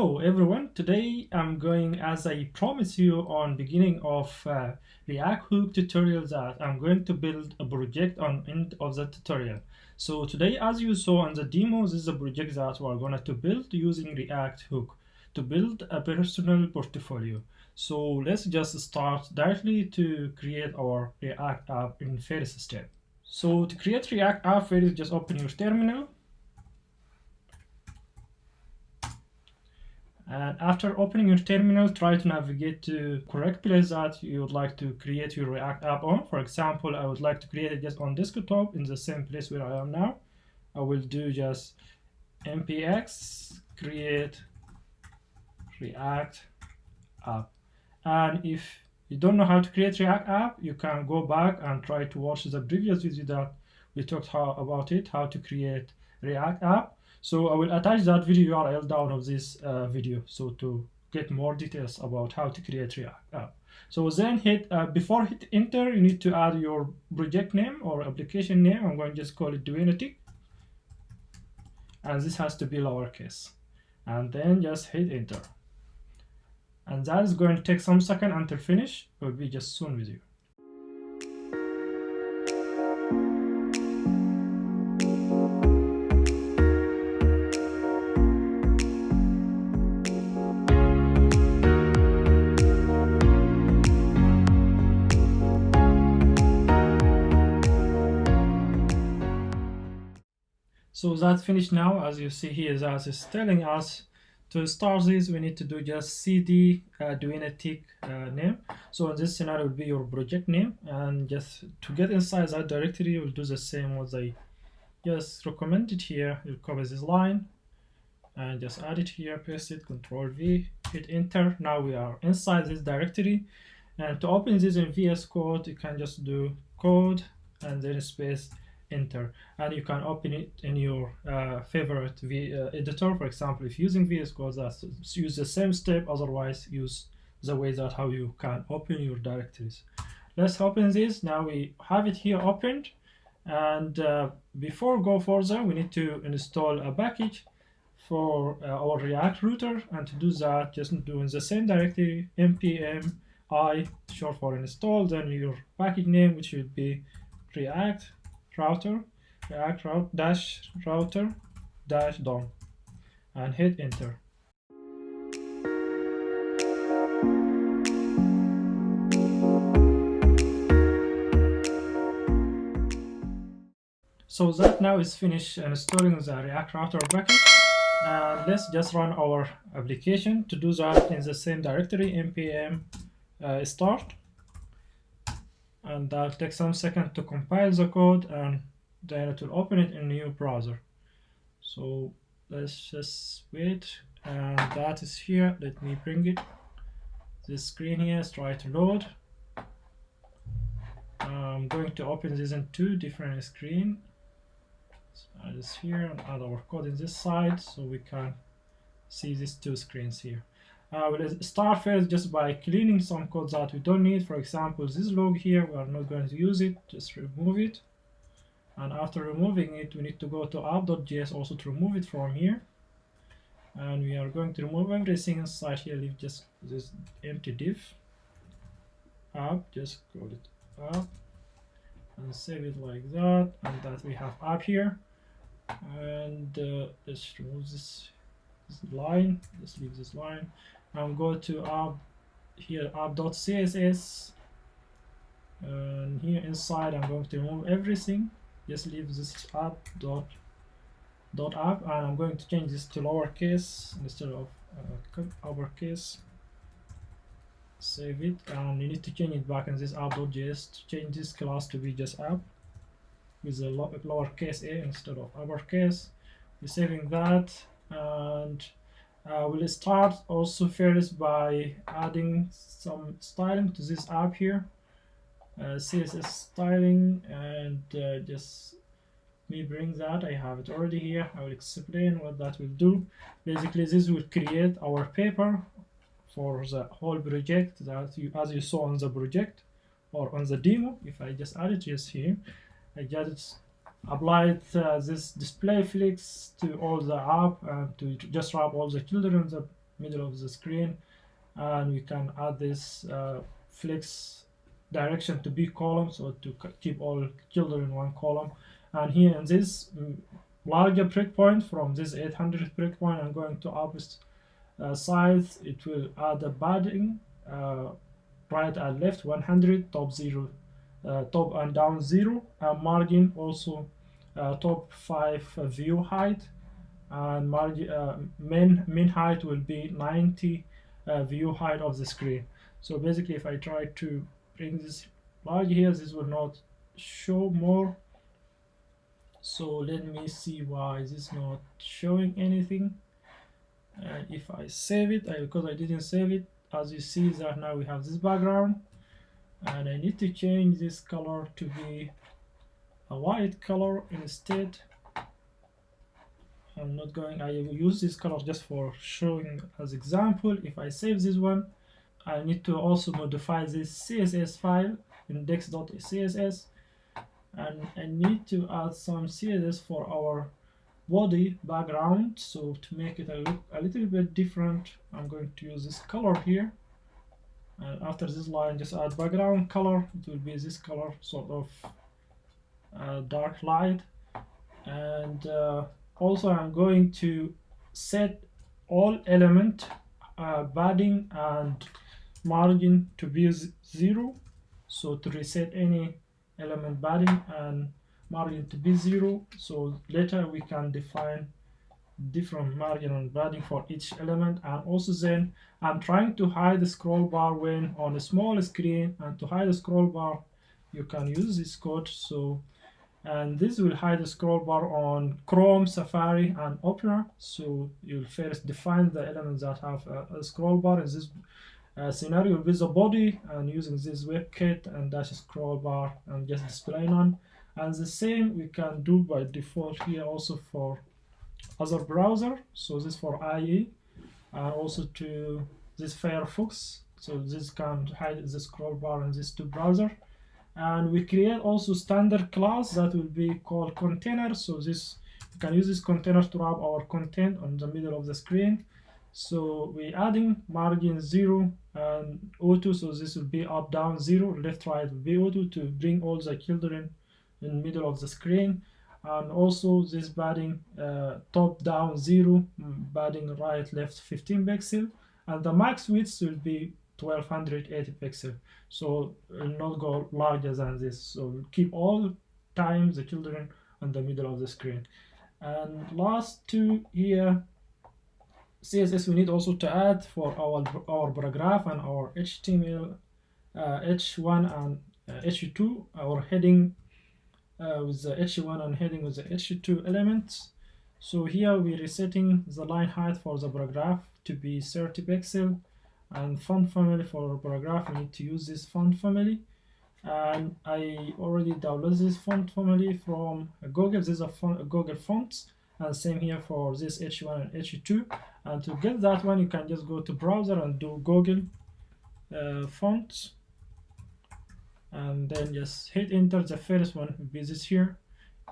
Hello everyone, today I'm going, as I promised you on beginning of React Hook tutorial, that I'm going to build a project on end of the tutorial. So today, as you saw on the demo, this is a project that we're going to build using React Hook to build a personal portfolio. So let's just start directly to create our React app in first step. So to create React app, first just open your terminal. And after opening your terminal, try to navigate to correct place that you would like to create your React app on. For example, I would like to create it just on desktop in the same place where I am now. I will do just npx create React app. And if you don't know how to create React app, you can go back and try to watch the previous video that we talked about it, how to create React app. So I will attach that video URL down of this video, so to get more details about how to create React app. So then before hit enter, you need to add your project name or application name. I'm going to just call it Duenetic, and this has to be lowercase, and then just hit enter. And that is going to take some second until finish. We'll be just soon with you. So that's finished now. As you see here, that is telling us to start this, we need to do just cd Duenetic name. So in this scenario, will be your project name, and just to get inside that directory, we'll do the same as I just recommended here. You'll copy this line and just add it here, paste it, Control V, hit enter. Now we are inside this directory, and to open this in VS Code, you can just do code and then space enter, and you can open it in your favorite editor. For example, if using VS Code, that's use the same step, otherwise use the way that how you can open your directories. Let's open this. Now we have it here opened, and before go further, we need to install a package for our React router, and to do that, just do in the same directory npm I short for install, then your package name, which will be React router -router-dom, and hit enter. So that now is finished installing the React router package, and let's just run our application. To do that, in the same directory npm start, and that'll take some second to compile the code, and then it will open it in a new browser. So let's just wait, and that is here. Let me bring it. This screen here, try to load. I'm going to open this in two different screens. So add this here and add our code in this side, so we can see these two screens here. We'll start first just by cleaning some code that we don't need. For example, this log here, we are not going to use it, just remove it. And after removing it, we need to go to app.js also to remove it from here. And we are going to remove everything inside here, leave just this empty div. App, just call it app, and save it like that, and that we have app here. And let's remove this line, let's leave this line. Now go to app here, app.css, and here inside I'm going to remove everything, just leave this app.app, and I'm going to change this to lowercase instead of uppercase. Save it, and you need to change it back in this app.js to change this class to be just app with a lowercase a instead of uppercase. We're saving that, and we'll start also first by adding some styling to this app here, CSS styling, and just me bring that. I have it already here. I will explain what that will do. Basically, this will create our paper for the whole project that as you saw on the project or on the demo. If I just add it just here, I just applied this display flex to all the app and to just wrap all the children middle of the screen, and we can add this flex direction to be column, so to keep all children in one column. And here in this larger breakpoint, from this 800 breakpoint, I'm going to opposite side, it will add a padding right and left 100, top 0, top and down 0, and margin also top 5 view height, and margin min height will be 90 view height of the screen. So basically, if I try to bring this large here, this will not show more. So let me see why this is not showing anything. And if I save it, because I didn't save it, as you see that now we have this background, and I need to change this color to be a white color instead. I'm not going, I will use this color just for showing as example. If I save this one, I need to also modify this CSS file, index.css, and I need to add some CSS for our body background. So to make it look a little bit different, I'm going to use this color here, and after this line just add background color. It will be this color, sort of dark light. And also I'm going to set all element padding and margin to be 0, so to reset any element padding and margin to be 0, so later we can define different margin and padding for each element. And also then I'm trying to hide the scroll bar when on a small screen, and to hide the scroll bar you can use this code. So, and this will hide the scroll bar on Chrome, Safari, and Opera. So you'll first define the elements that have a scroll bar. In this scenario will be the body, and using this WebKit and dash scroll bar and just display none. And the same we can do by default here also for other browser. So this for IE, and also to this Firefox. So this can hide the scroll bar in these two browsers. And we create also standard class that will be called container. So this, you can use this container to wrap our content on the middle of the screen. So we adding margin 0 and auto, so this will be up down 0, left right will be auto to bring all the children in the middle of the screen. And also this padding top down 0, padding right left 15 pixel, and the max width will be 1280 pixel, so will not go larger than this. So we'll keep all times the children on the middle of the screen. And last two here, CSS we need also to add for our paragraph and our HTML H1 and H2, our heading with the H1 and heading with the H2 elements. So here we're resetting the line height for the paragraph to be 30 pixel, and font family for paragraph we need to use this font family, and I already downloaded this font family from Google. This is a Google fonts, and same here for this H1 and H2. And to get that one you can just go to browser and do Google fonts, and then just hit enter. The first one will be this here.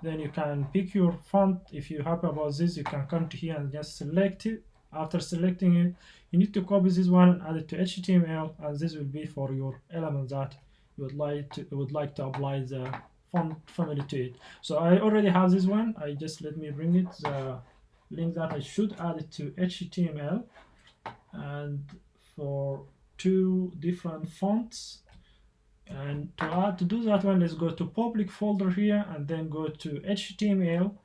Then you can pick your font. If you're happy about this, you can come to here and just select it. After selecting it, you need to copy this one and add it to HTML, and this will be for your element that you would like to apply the font family to it. So I already have this one. I just let me bring it, the link that I should add it to HTML, and for two different fonts. And to do that one, let's go to public folder here, and then go to HTML,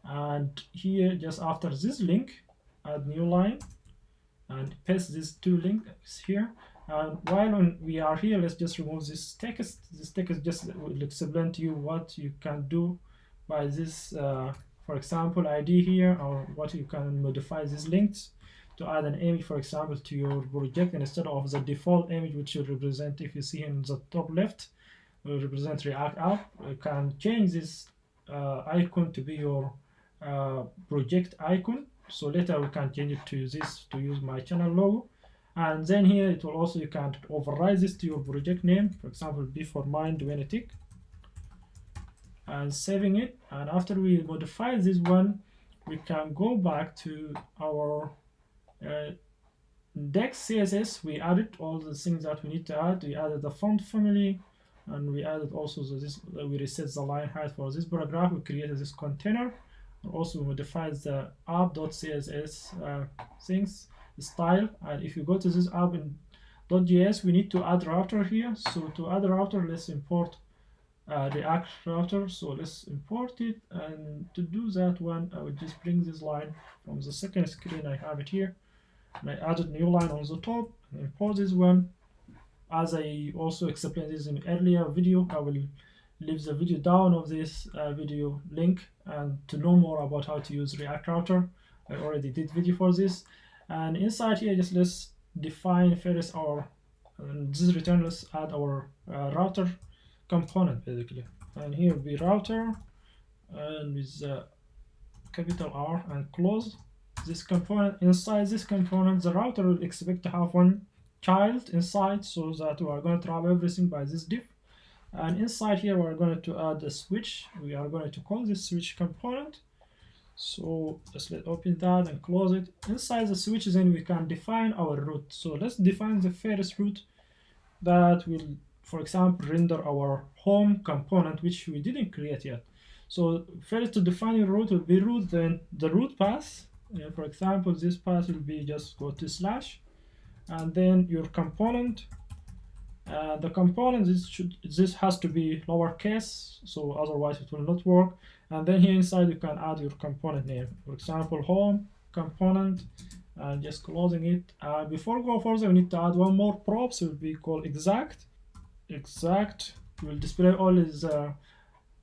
and here just after this link add new line and paste these two links here. And while we are here, let's just remove this text. This text just will explain to you what you can do by this for example ID here, or what you can modify these links to add an image, for example, to your project. Instead of the default image which will represent, if you see in the top left, will represent React app, you can change this icon to be your project icon. So later we can change it to this to use my channel logo. And then here it will also, you can override this to your project name, for example be for mine Duenetic, and saving it. And after we modify this one, we can go back to our index CSS, we added all the things that we need to add. We added the font family, and we added also this. We reset the line height for this paragraph. We created this container, and also modified the app.css things style. And if you go to this app in .js, we need to add router here. So to add a router, let's import React router. So let's import it, and to do that one, I will just bring this line from the second screen. I have it here, and I added new line on the top and import this one. As I also explained this in earlier video, I will leave the video down of this video link, and to know more about how to use React router, I already did video for this. And inside here, just let's define first our this return. Let's add our router component basically, and here will be router, and with capital R, and close this component. Inside this component, the router will expect to have one child inside, so that we are going to wrap everything by this div. And inside here, we're going to add a switch. We are going to call this switch component. So let's open that and close it. Inside the switch, then we can define our route. So let's define the first route that will, for example, render our home component, which we didn't create yet. So first, to define your route will be route, then the route path. For example, this path will be just go to slash, and then your component. The component, this has to be lowercase, so otherwise it will not work. And then here inside you can add your component name, for example, home component, and just closing it. Before go further, we need to add one more prop, so it will be called exact. Exact will display only the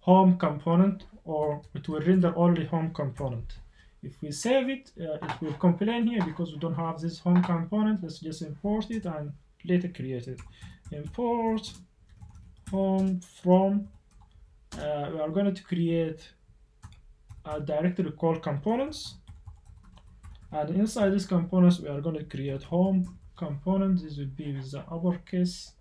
home component, or it will render only home component. If we save it, it will complain here because we don't have this home component. Let's just import it and later create it. Import home from. We are going to create a directory called components, and inside this components we are going to create home component. This will be with the uppercase.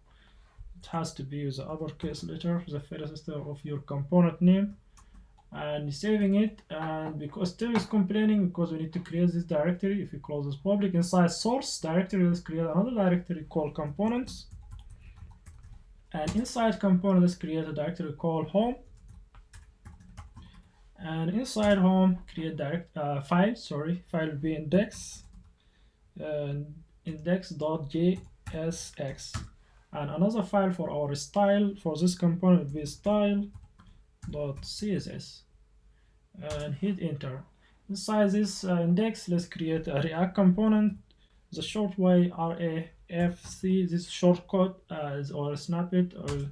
It has to be with the uppercase letter, the first step of your component name, and saving it. And because still is complaining because we need to create this directory. If we close this public, inside source directory, let's create another directory called components. And inside component, let's create a directory called home. And inside home, create file. File will be index, index.jsx. And another file for our style for this component will be style.css. And hit enter. Inside this index, let's create a React component. The short way RAFC, this shortcut or snap it. I'll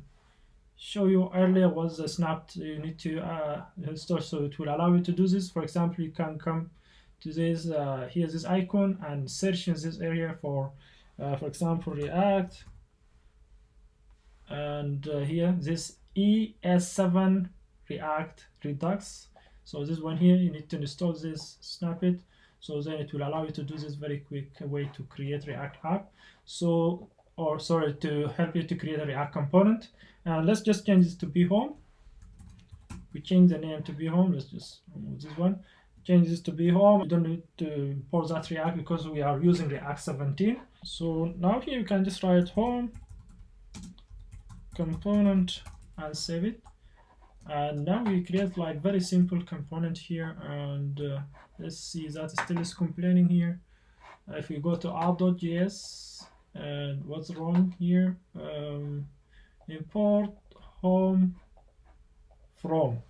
show you earlier what's the snap you need to install, so it will allow you to do this. For example, you can come to this, here's this icon, and search in this area for example, React, and here this ES7 React Redux. So this one here, you need to install this, snap it, so then it will allow you to do this very quick way to create React app. So, or sorry, to help you to create a React component. And let's just change this to be home. We change the name to be home. Let's just remove this one. Change this to be home. You don't need to import that React because we are using React 17. So now here you can just write home component and save it. And now we create like very simple component here, and let's see that it still is complaining here. If we go to app.js, and what's wrong here, import home from,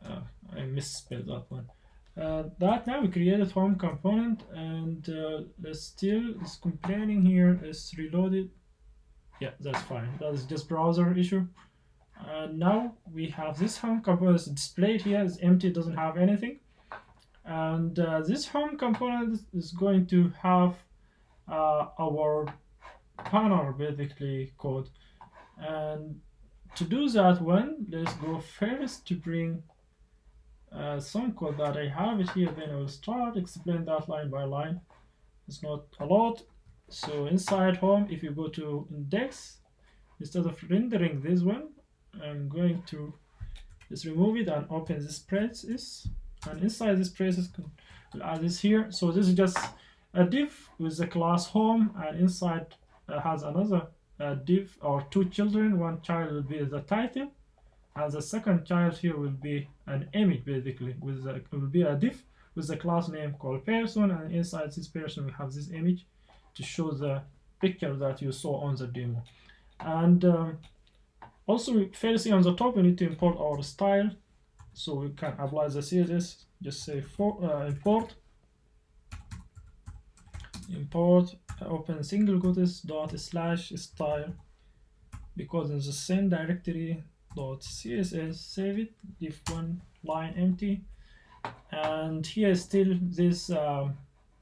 I misspelled that one. That now we created home component, and let's still is complaining here. Let's reload it. Yeah, that's fine. That is just browser issue. Now we have this home component displayed here. It's empty, doesn't have anything. And this home component is going to have our banner basically code. And to do that one, let's go first to bring some code that I have it here. Then I will start explain that line by line. It's not a lot. So inside home, if you go to index, instead of rendering this one, I'm going to just remove it and open this braces, and inside this braces we'll add this here. So this is just a div with the class home, and inside has another div or two children. One child will be the title, and the second child here will be an image, basically will be a div with the class name called person, and inside this person we have this image to show the picture that you saw on the demo. And also, firstly on the top we need to import our style, so we can apply the CSS. Just say import open single quotes dot slash style, because in the same directory dot css, save it, leave one line empty, and here is still this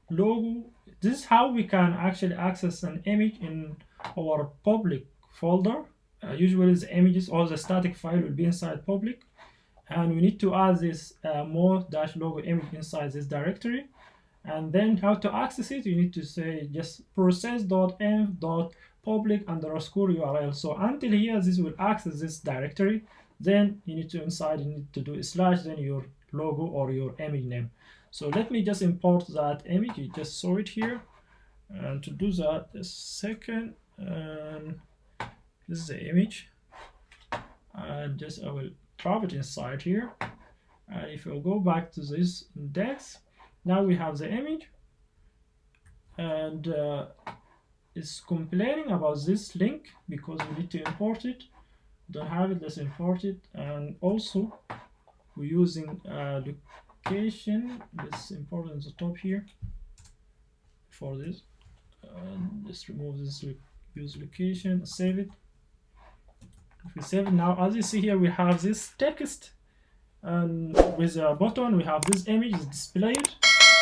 logo. This is how we can actually access an image in our public folder. Usually the images or the static file will be inside public, and we need to add this more-logo image inside this directory. And then how to access it, you need to say just process.env.public_URL. So until here this will access this directory, then you need to do slash, then your logo or your image name. So let me just import that image. You just saw it here, and to do that, a second, this is the image, and I will drop it inside here. And if I go back to this index, now we have the image, and it's complaining about this link because we need to import it. Don't have it, let's import it. And also we're using location. Let's import on the top here for this. Let's remove this, use location, save it. If we save it now, as you see here, we have this text, and with a button we have this image displayed.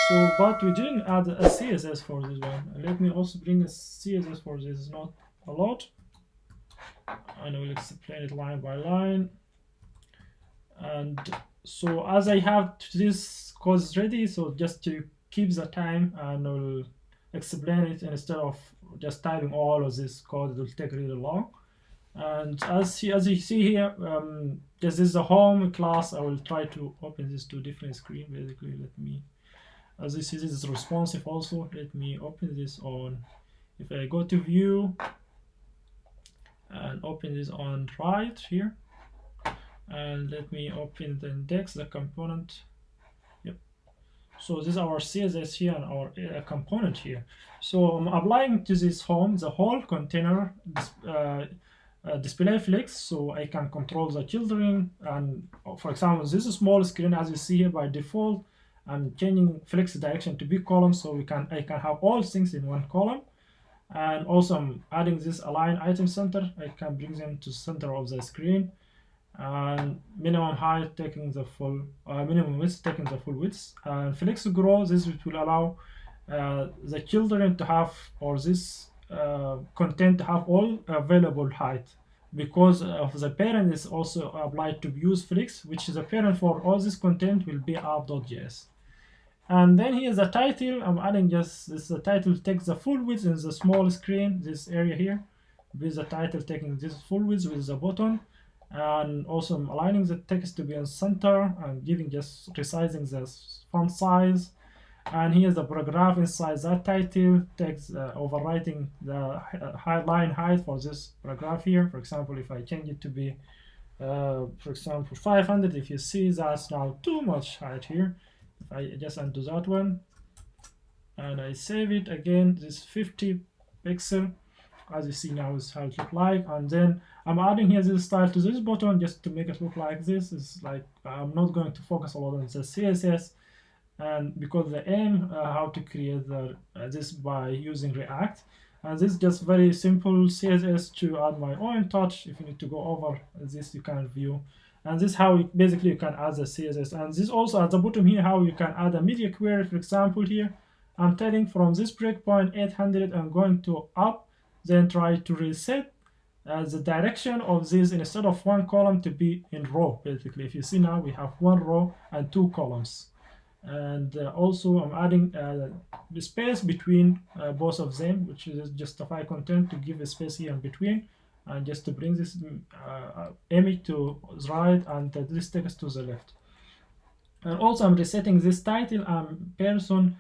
So, but we didn't add a CSS for this one. Let me also bring a CSS for this, not a lot, and I will explain it line by line. And so as I have this code ready, so just to keep the time, and I will explain it instead of just typing all of this code. It will take really long. And as you see here, this is the home class. I will try to open this to different screen. Basically, let me, as you see, this is responsive also. Let me open this on, if I go to view and open this on right here, and let me open the index, the component. Yep. So this is our CSS here and our component here. So I'm applying to this home the whole container display flex, so I can control the children. And for example, this is small screen, as you see here, by default I'm changing flex direction to be column, so I can have all things in one column. And also I'm adding this align item center. I can bring them to center of the screen, and minimum height taking the full minimum width taking the full width, and flex grow, this will allow the children to have, or this content to have all available height, because of the parent is also applied to use flex, which is a parent for all this content will be app.js. And then here's the title. I'm adding just this, the title takes the full width in the small screen, this area here, with the title taking this full width with the button. And also I'm aligning the text to be in center and giving, just resizing the font size. And here's the paragraph inside that title text, overwriting the line height for this paragraph here. For example, if I change it to be for example 500, if you see that's now too much height here, if I just undo that one and I save it again, this 50 pixel, as you see now is how it look like. And then I'm adding here this style to this button just to make it look like this. It's like, I'm not going to focus a lot on the CSS, and because the aim how to create this by using React, and this is just very simple CSS to add my own touch. If you need to go over this, you can view, and this is how basically you can add the CSS. And this also at the bottom here how you can add a media query. For example, here I'm telling from this breakpoint 800 I'm going to up, then try to reset the direction of this, instead of one column to be in row. Basically, if you see now we have one row and two columns. And also I'm adding the space between both of them, which is justify content to give a space here in between, and just to bring this image to the right and this text to the left. And also I'm resetting this title person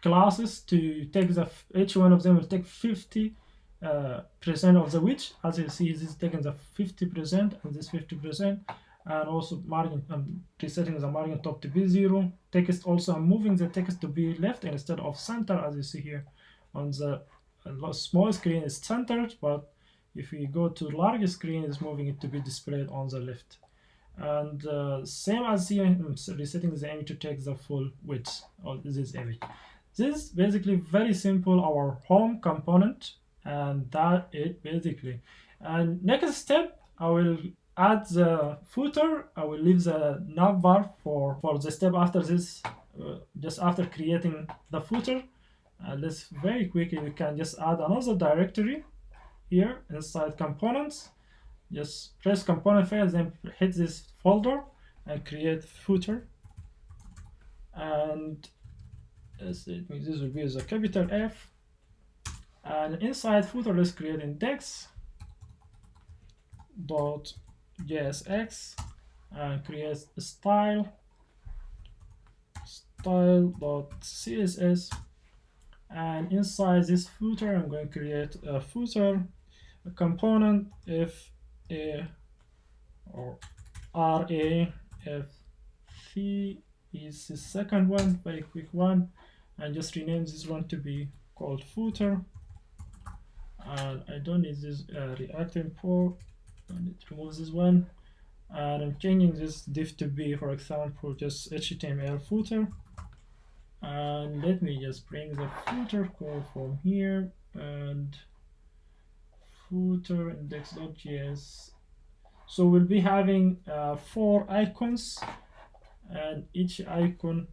classes to take each one of them will take 50% of the width. As you see, this is taking the 50% and this 50%, and also margin, resetting the margin top to be 0. Text also, I'm moving the text to be left instead of center. As you see here on the small screen is centered, but if we go to larger screen, it's moving it to be displayed on the left. And same as here, I'm resetting the image to take the full width of this image. This is basically very simple, our home component, and that it basically. And next step, I will add the footer. I will leave the navbar for the step after this, just after creating the footer. Let's very quickly, we can just add another directory here inside components. Just press component files, then hit this folder and create footer. And this will be the capital F. And inside footer, let's create index.jsx and create a style.css. And inside this footer, I'm going to create a footer, a component if a or RAFC is the second one, very quick one, and just rename this one to be called footer. And I don't need this React import, I need to remove this one, and I'm changing this div to be, for example, just HTML footer. And let me just bring the footer code from here, and footer index.js. So we'll be having 4 icons, and each icon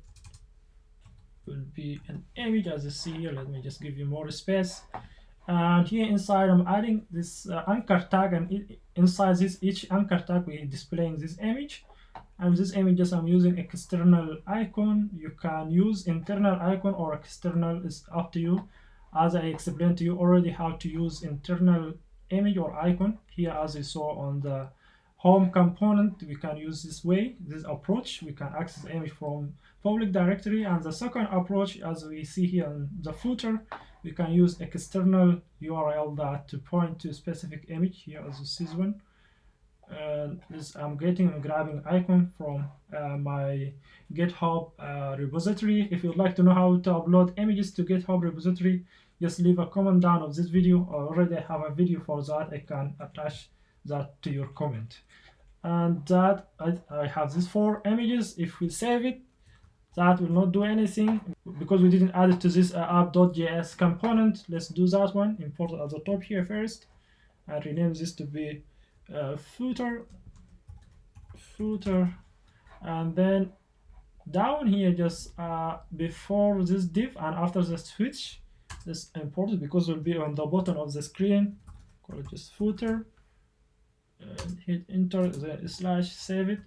will be an image, as you see here. Let me just give you more space. And here inside, I'm adding this anchor tag, and inside this each anchor tag, we're displaying this image. And this images, I'm using external icon. You can use internal icon or external, is up to you. As I explained to you already how to use internal image or icon here, as you saw on the home component, we can use this way, this approach. We can access the image from public directory. And the second approach, as we see here in the footer, we can use external URL that to point to a specific image here, as you see this one. I'm grabbing icon from my GitHub repository. If you'd like to know how to upload images to GitHub repository, just leave a comment down of this video. I already have a video for that. I can attach that to your comment. And that I have these 4 images. If we save it, that will not do anything because we didn't add it to this app.js component. Let's do that one. Import it at the top here first, and rename this to be footer, and then down here, just before this div and after the switch, this imported because it will be on the bottom of the screen. Call it just footer, and hit enter, then slash save it.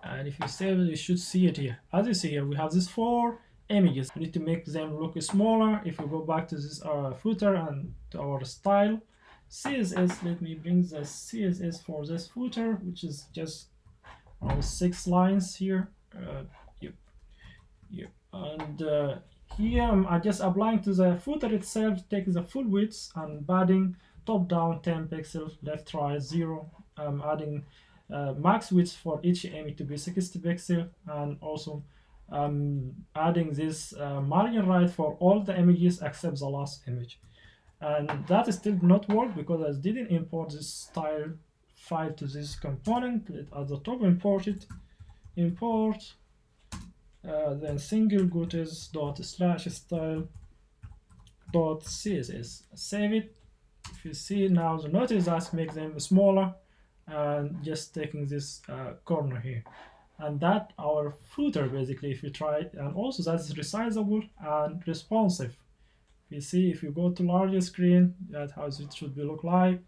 And if you save it, you should see it here. As you see here, we have these 4 images. We need to make them look smaller. If we go back to this footer and to our style CSS, let me bring the CSS for this footer, which is just 6 lines here. And here I'm just applying to the footer itself, taking the full width and padding top down 10 pixels, left right 0. I'm adding max width for each image to be 60 pixels, and also adding this margin right for all the images except the last image. And that is still not work because I didn't import this style file to this component. At the top, import it, import, then single quotes dot slash style dot css. Save it. If you see now, the notice that makes them smaller, and just taking this corner here, and that our footer basically. If you try it, and also that's resizable and responsive. You see, if you go to larger screen, that's how it should be look like.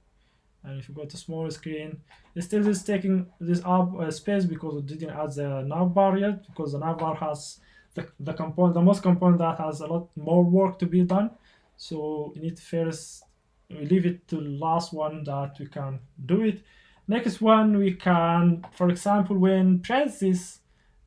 And if you go to smaller screen, it still is taking this up space because it didn't add the navbar yet, because the navbar has the component, the most component that has a lot more work to be done. So we need first, we leave it to the last one that we can do it. Next one, we can, for example, when press this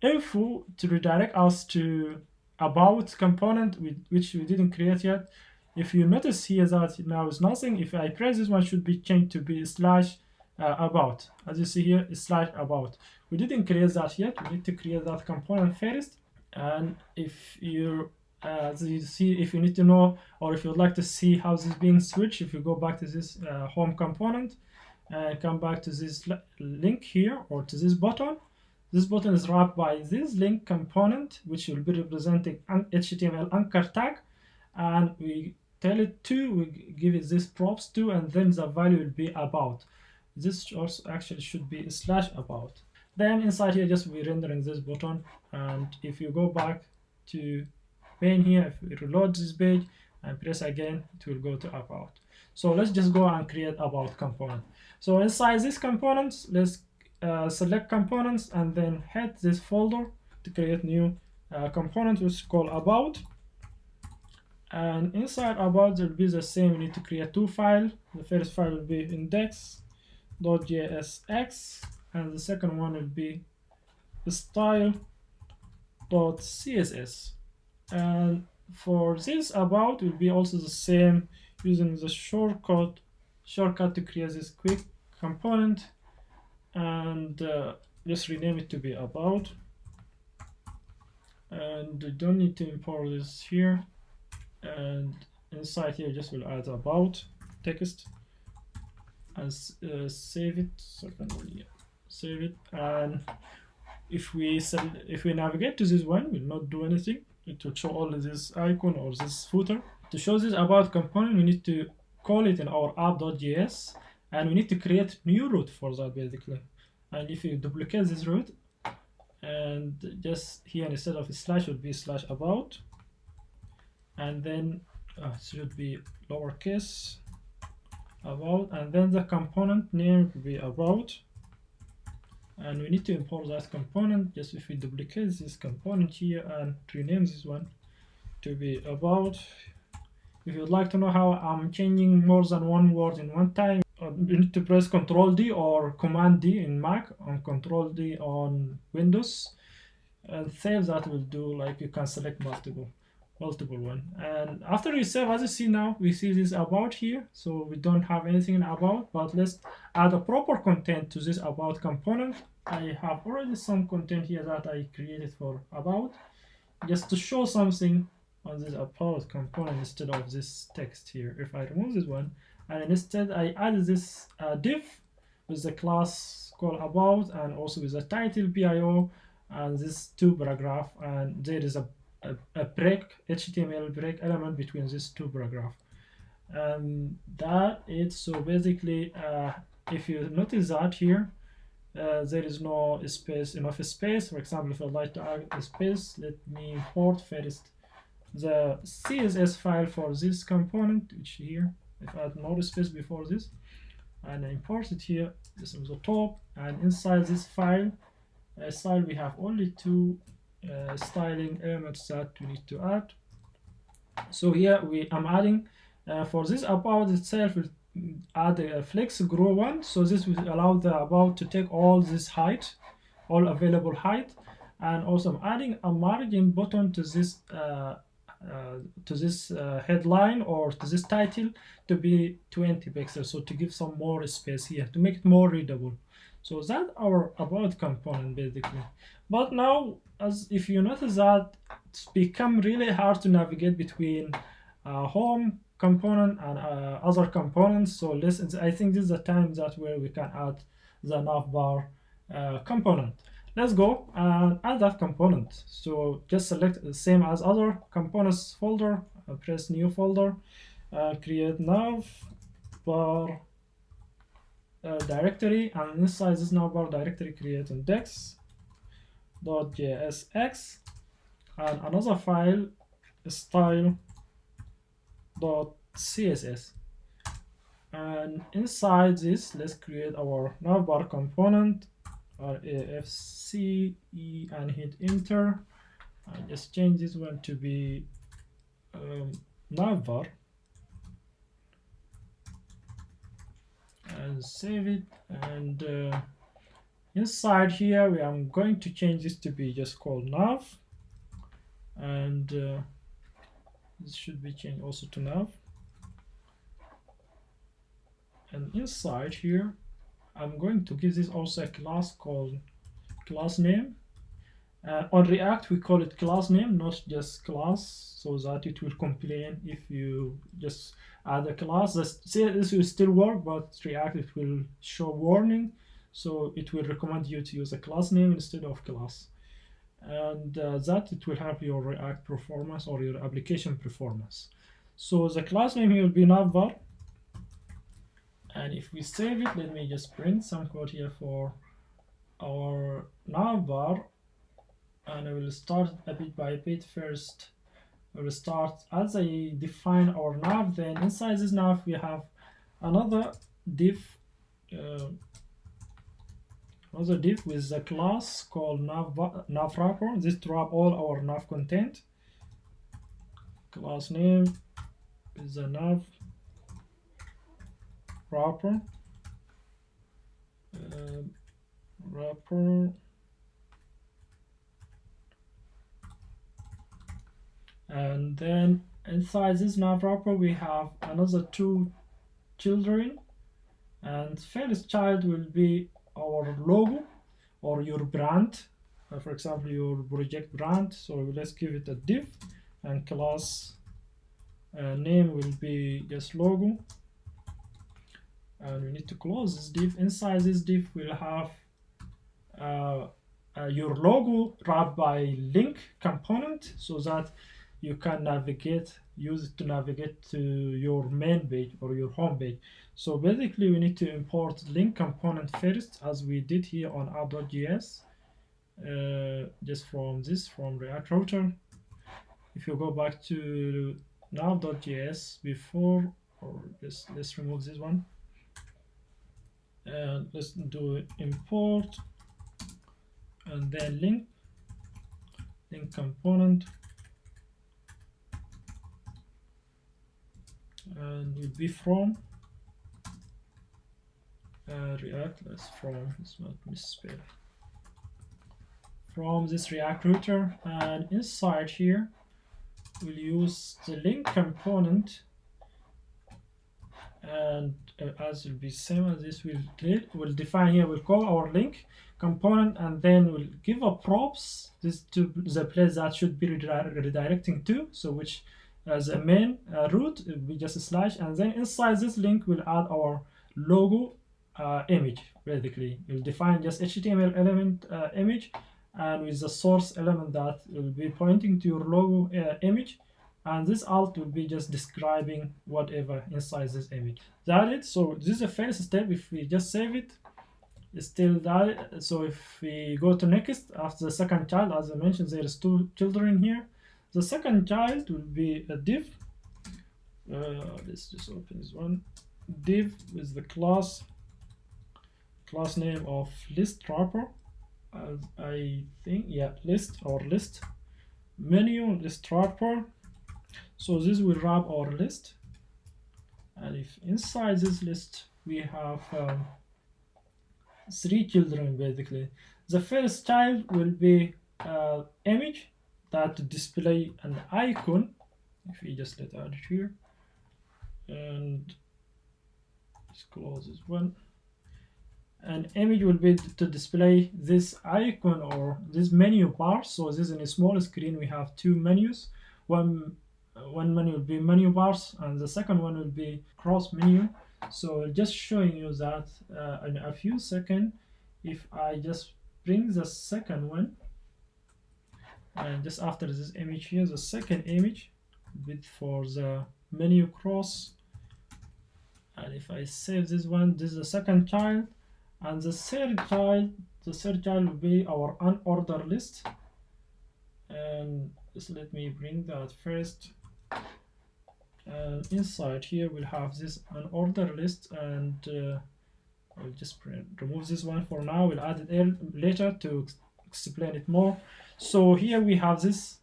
info to redirect us to about component which we didn't create yet. If you notice here that now is nothing, if I press this one, should be changed to be slash about. As you see here, slash about. We didn't create that yet. We need to create that component first. And if you as you see, if you need to know, or if you'd like to see how this is being switched, if you go back to this home component and come back to this link here, or to this button is wrapped by this link component, which will be representing an HTML anchor tag, and we tell it to, we give it this props to, and then the value will be about. This also actually should be slash about. Then inside here, just be rendering this button, and if you go back to main here, if we reload this page and press again, it will go to about. So let's just go and create about component. So inside this components, let's select components and then head this folder to create new component, which is called about. And inside about, there will be the same. We need to create two files. The first file will be index.jsx, and the second one will be style.css. And for this about will be also the same, using the shortcut to create this quick component, and just rename it to be about. And you don't need to import this here, and inside here just will add about text and save it. So save it, and if we navigate to this one, will not do anything. It will show only this icon or this footer. To show this about component, we need to call it in our app.js, and we need to create new root for that basically. And if you duplicate this root, and just here instead of a slash would be slash about, and then it should be lowercase about, and then the component name will be about. And we need to import that component. Just if we duplicate this component here and rename this one to be about. If you'd like to know how I'm changing more than one word in one time, you need to press Ctrl D or Command D in Mac, and Ctrl D on Windows, and save. That will do, like you can select multiple one. And after you save, as you see now, we see this about here, so we don't have anything in about, but let's add a proper content to this about component. I have already some content here that I created for about, just to show something on this about component instead of this text here. If I remove this one, and instead I added this div with the class called about, and also with the title bio, and this two paragraph, and there is a break, HTML break element between these two paragraphs. And that is, so basically if you notice that here, there is no enough space. For example, if I'd like to add a space, let me import first the CSS file for this component, which here, if I add more space before this, and I import it here, this is the top, and inside this file style, we have only two styling elements that we need to add. So here I'm adding for this about itself, we'll add a flex grow one, so this will allow the about to take all this height, all available height, and also I'm adding a margin button to this headline or to this title to be 20 pixels, so to give some more space here to make it more readable. So that's our about component basically. But now, as if you notice that it's become really hard to navigate between home component and other components. So I think this is the time that where we can add the NavBar component. Let's go and add that component. So just select the same as other components folder, press new folder, create NavBar directory, and inside this NavBar directory create index.jsx and another file style.css, and inside this let's create our NavBar component, RAFCE, and hit enter, and just change this one to be NavBar and save it. And inside here I'm going to change this to be just called nav, and this should be changed also to nav. And inside here I'm going to give this also a class called class name. On React we call it class name, not just class, so that it will complain if you just add a class. This will still work, but React it will show warning, so it will recommend you to use a class name instead of class, and that it will help your React performance or your application performance. So the class name here will be NavBar, and if we save it, let me just print some code here for our NavBar. And I will start a bit by bit. First, I will start as I define our nav. Then inside this nav, we have another div, with a class called nav wrapper. This to wrap all our nav content. Class name is a nav wrapper. And then inside this nav wrapper we have another two children, and first child will be our logo or your brand, for example your project brand. So let's give it a div, and class name will be just logo, and we need to close this div. Inside this div we'll have your logo wrapped by link component, so that you can use it to navigate to your main page or your home page. So basically we need to import link component first, as we did here on app.js, just from React router. If you go back to nav.js before, or let's remove this one, and let's do import and then link component, and will be from React. Let's not misspell, from this React router. And inside here we'll use the link component, and as will be same as this, we'll define here, we'll call our link component, and then we'll give a props this to the place that should be redirecting to, so which as a main root it will be just a slash, and then inside this link we'll add our logo image. Basically you'll define just HTML element image, and with the source element that will be pointing to your logo image, and this alt will be just describing whatever inside this image. That's it. So this is the first step. If we just save it, it's still that. So if we go to next, after the second child, as I mentioned, there is two children here. The second child will be a div. Let's just open this one. Div with the class name of list wrapper. I think, yeah, list menu list wrapper. So this will wrap our list, and if inside this list we have three children. Basically the first child will be image that display an icon. If we just let add it here, and let's close this one, an image will be to display this icon or this menu bar. So this is in a small screen, we have two menus. One menu will be menu bars, and the second one will be cross menu. So just showing you that in a few seconds, if I just bring the second one, and just after this image here, the second image bit for the menu cross, and if I save this one, this is the second child, and the third child will be our unordered list. And just let me bring that first. Inside here we'll have this unordered list, and I'll just remove this one for now. We'll add it later to explain it more. So here we have this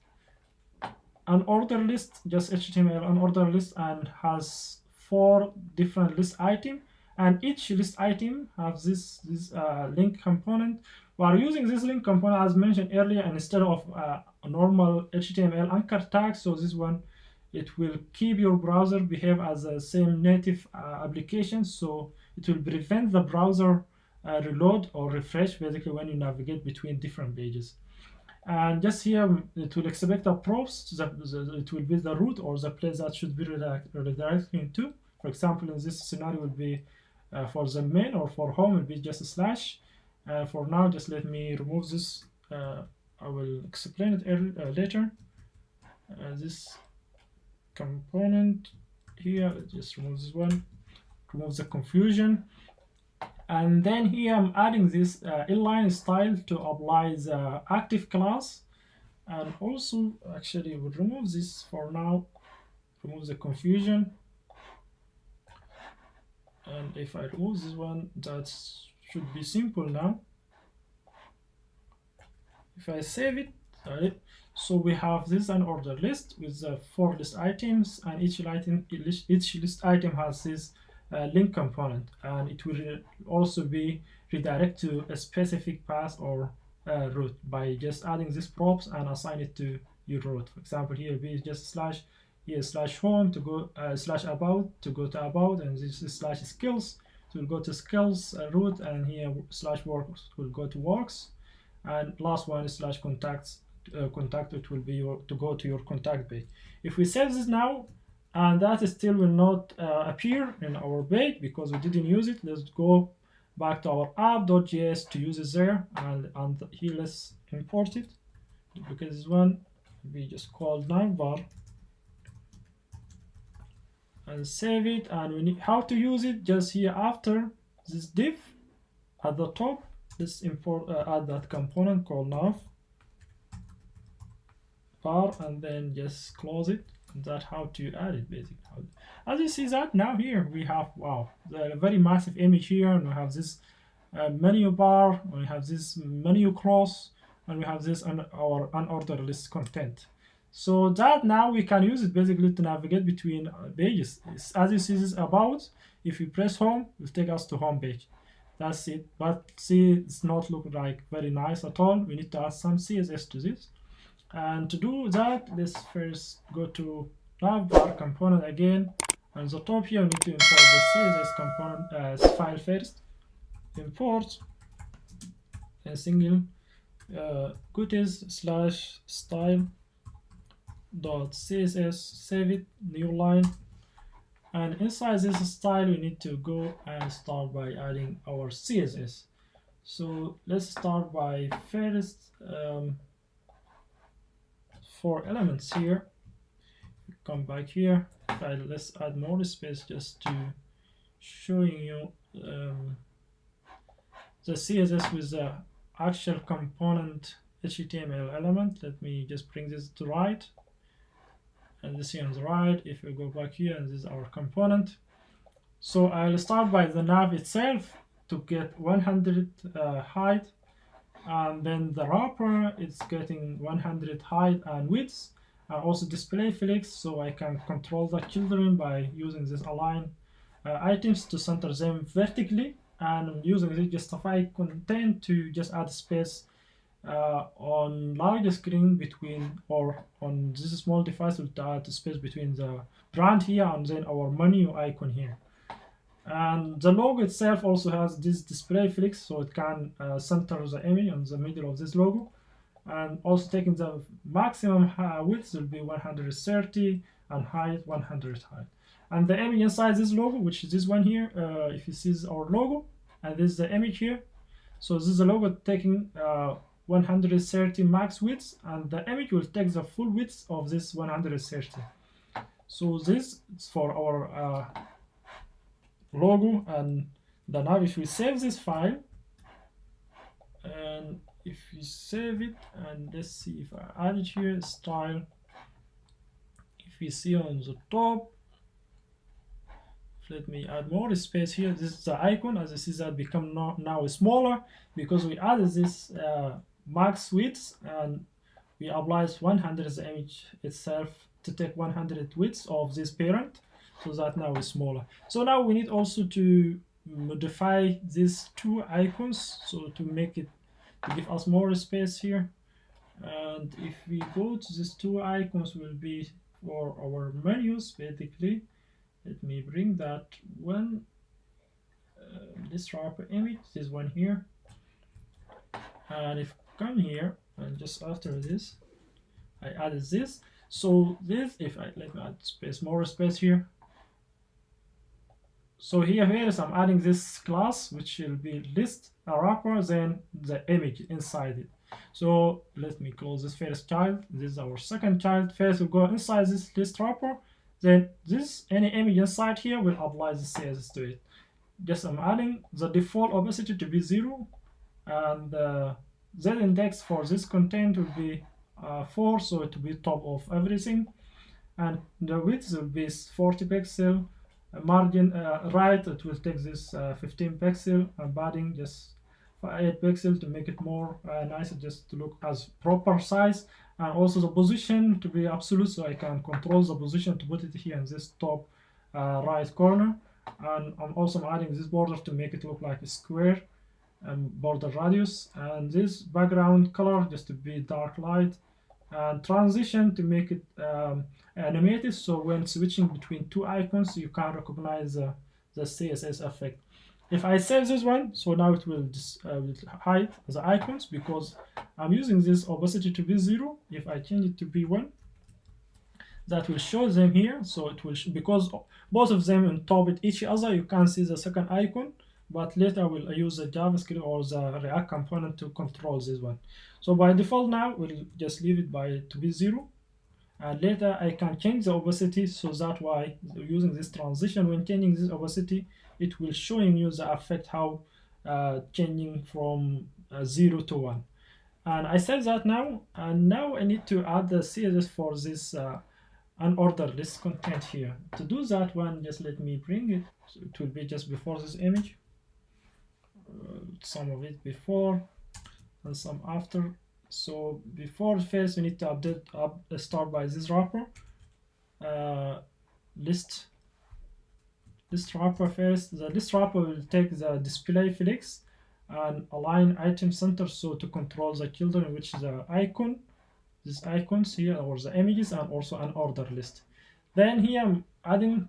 unordered list, just HTML unordered list, and has 4 different list items, and each list item has this link component We are using this link component as mentioned earlier instead of a normal HTML anchor tag. So this one, it will keep your browser behave as a same native application. So it will prevent the browser reload or refresh basically when you navigate between different pages. And just here, it will expect a props. It will be the root or the place that should be redirecting to. For example, in this scenario, will be for the main, or for home, will be just a slash. For now, just let me remove this. I will explain it later. This component here, just remove this one, remove the confusion. And then here I'm adding this inline style to apply the active class. And also, actually, we'll remove this for now, remove the confusion. And if I remove this one, that should be simple now. If I save it, so we have this unordered list with the 4 list items, and each list item has this link component, and it will also be redirect to a specific path or route by just adding this props and assign it to your route. For example, here be just slash, here slash home to go slash about to go to about, and this is slash skills to go to skills route, and here slash works will go to works, and last one is slash contacts contact, it will be to go to your contact page. If we save this now, and that still will not appear in our page because we didn't use it, let's go back to our app.js to use it there, and here let's import it. Duplicate this one, we just call NavBar and save it. And we need how to use it, just here after this div at the top, let's import add that component called NavBar, and then just close it. That how to add it basically. As you see that now here we have, wow, the very massive image here, and we have this menu bar, we have this menu cross, and we have this our unordered list content. So that now we can use it basically to navigate between pages. As you see this about, if you press home, it will take us to home page. That's it. But see, it's not look like very nice at all. We need to add some CSS to this. And to do that, let's first go to NavBar component again. On the top here, we need to import the CSS component file first. Import a single cookies slash style dot CSS, save it, new line. And inside this style, we need to go and start by adding our CSS. So let's start by first 4 elements here. Come back here, let's add more space just to showing you the CSS with the actual component HTML element. Let me just bring this to right, and this here on the right. If we go back here, and this is our component. So I'll start by the nav itself to get 100 height, and then the wrapper is getting 100 height and width, and also display flex, so I can control the children by using this align items to center them vertically, and using this justify content to just add space on large screen between, or on this small device will add space between the brand here and then our menu icon here. And the logo itself also has this display flex, so it can center the image on the middle of this logo, and also taking the maximum width will be 130 and height 100 height. And the image inside this logo, which is this one here, if you see our logo, and this is the image here. So this is the logo taking 130 max width, and the image will take the full width of this 130. So this is for our logo. And then now if we save this file, and if we save it, and let's see if I add it here, style, if we see on the top, let me add more space here. This is the icon. As you see, that become now smaller because we added this max width, and we applied 100 the image itself to take 100 width of this parent, so that now is smaller. So now we need also to modify these 2 icons, so to make it to give us more space here. And if we go to these two icons, will be for our menus basically. Let me bring that one, this wrapper image, this one here. And if I come here and just after this, I added this. So this, if I let me add space, more space here. So here is I'm adding this class, which will be list a wrapper, then the image inside it. So let me close this first child. This is our second child. First we'll go inside this list wrapper. Then this any image inside here will apply the CSS to it. Just I'm adding the default opacity to be 0, and the index for this content will be 4, so it will be top of everything. And the width will be 40 pixel. Margin right, it will take this 15 pixel, and padding just 8 pixel to make it more nicer, just to look as proper size. And also the position to be absolute, so I can control the position to put it here in this top right corner. And I'm also adding this border to make it look like a square border radius, and this background color just to be dark light, and transition to make it animated, so when switching between two icons you can recognize the CSS effect. If I save this one, so now it will hide the icons because I'm using this opacity to be 0. If I change it to be 1, that will show them here. So it will because both of them on top of each other, you can see the second icon, but later we'll use the JavaScript or the React component to control this one. So by default now we'll just leave it to be 0, and later I can change the opacity, so that way using this transition, when changing this opacity, it will showing you the effect how changing from 0 to 1. And I said that now, and now I need to add the CSS for this unordered list content here. To do that one, just let me bring it. So it will be just before this image, some of it before and some after. So before first we need to start by this wrapper, list wrapper first. The list wrapper will take the display flex and align item center, so to control the children, which is the icon, these icons here, or the images, and also an order list. Then here I'm adding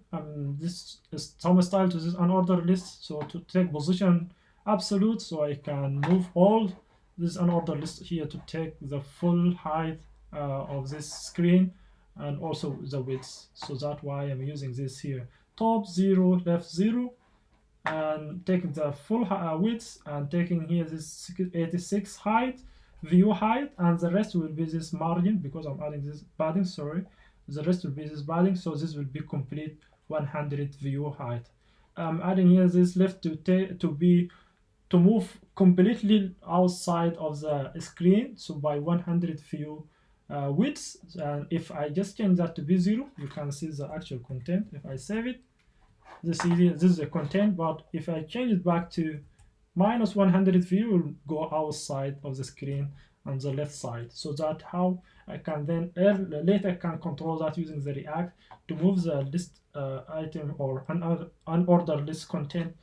this some style to this unordered list, so to take position absolute, so I can move all this unordered list here to take the full height of this screen, and also the width. So that's why I'm using this here, top 0, left 0, and taking the full width, and taking here this 86 height, view height, and the rest will be this margin, because I'm adding this padding, sorry, the rest will be this padding, so this will be complete 100 view height. I'm adding here this left to move completely outside of the screen, so by 100 view width. And if I just change that to be 0, you can see the actual content. If I save it, this is the content, but if I change it back to minus 100 view, will go outside of the screen on the left side. So that how I can then later can control that using the React to move the list item or unordered list content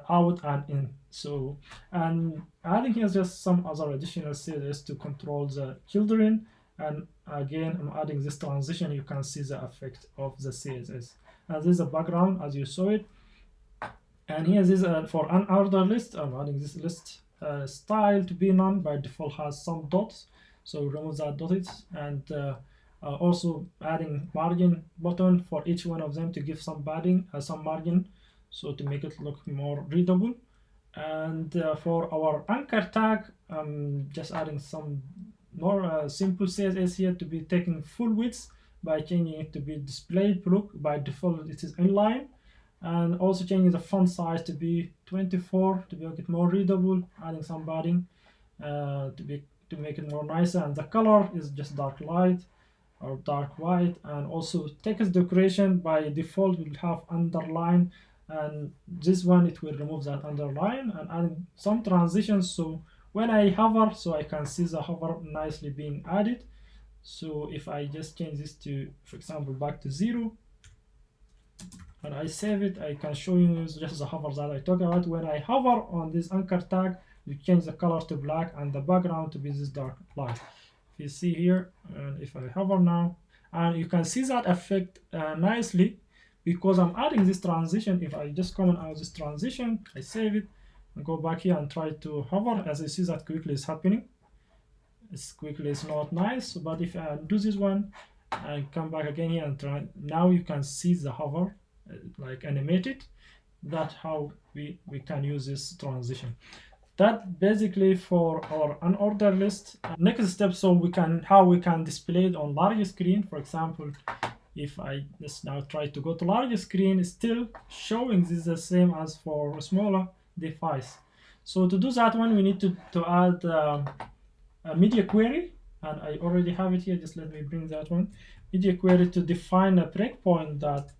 out and in. So, and adding here just some other additional CSS to control the children, and again I'm adding this transition. You can see the effect of the CSS, and this is a background as you saw it. And here this for unordered list, I'm adding this list style to be none, by default has some dots, so remove that dotted, and also adding margin button for each one of them to give some padding, some margin, so to make it look more readable. And for our anchor tag, I'm just adding some more simple CSS here to be taking full width by changing it to be displayed look. By default it is inline, and also changing the font size to be 24 to make it more readable, adding some padding to make it more nicer, and the color is just dark light or dark white. And also text decoration by default will have underline, and this one it will remove that underline, and adding some transitions, so when I hover, so I can see the hover nicely being added. So if I just change this to, for example, back to 0, and I save it, I can show you just the hover that I talked about. When I hover on this anchor tag, we change the color to black and the background to be this dark light. If you see here, and if I hover now, and you can see that effect nicely because I'm adding this transition. If I just comment out this transition, I save it and go back here and try to hover, as you see that quickly is happening. It's quickly is not nice, but if I do this one and come back again here and try, now you can see the hover like animated. That's how we can use this transition. That basically for our unordered list. Next step, so how we can display it on large screen. For example, if I just now try to go to large screen, it's still showing this the same as for smaller device. So to do that one, we need to add a media query, and I already have it here. Just let me bring that one. Media query to define a breakpoint that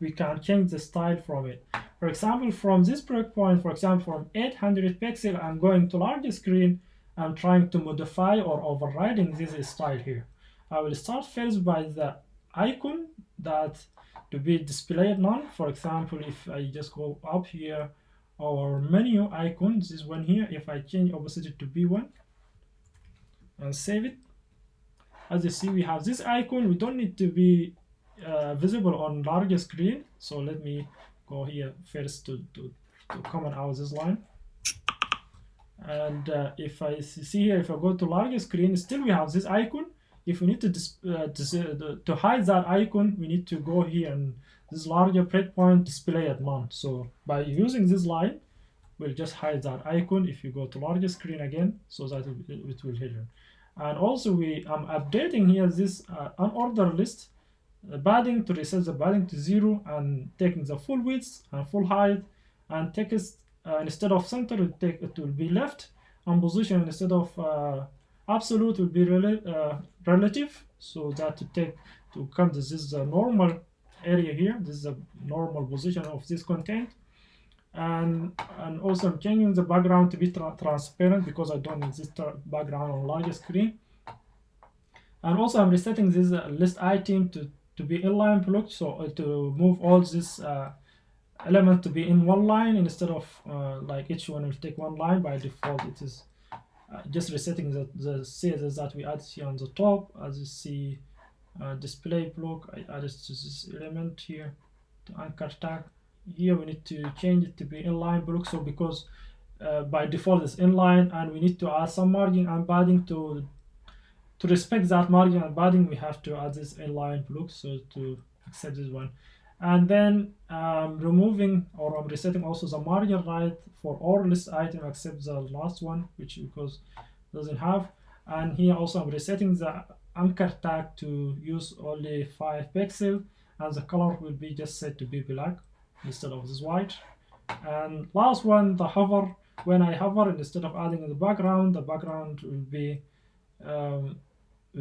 we can change the style from it. For example, from this breakpoint, for example, from 800 pixel, I'm going to large screen. I'm trying to modify or overriding this style here. I will start first by the icon that to be displayed none. For example, if I just go up here, our menu icon, this one here, if I change opacity to B1 and save it, as you see, we have this icon. We don't need to be visible on larger screen. So let me go here first to comment out this line. And if I see here, if I go to larger screen, still we have this icon. If we need to hide that icon, we need to go here and this larger breakpoint display at none. So by using this line, we'll just hide that icon if you go to larger screen again, so that it will hidden. And also I'm updating here this unordered list padding to reset the padding to 0 and taking the full width and full height, and text instead of center it will be left, and position instead of absolute will be relative, so that to come to this normal area here. This is the normal position of this content. And also I'm changing the background to be transparent because I don't need this background on larger screen. And also I'm resetting this list item to be inline block, so to move all this element to be in one line instead of like each one will take one line. By default it is just resetting the CSS that we added here on the top. As you see, display block, I added to this element here, to anchor tag. Here we need to change it to be inline block, so because by default it's inline, and we need to add some margin and padding to respect that margin and padding. We have to add this inline block, so to accept this one. And then removing, or I'm resetting also the margin right for all list item except the last one, which because doesn't have. And here also I'm resetting the anchor tag to use only 5 pixel, and the color will be just set to be black instead of this white. And last one, the hover. When I hover, instead of adding the background will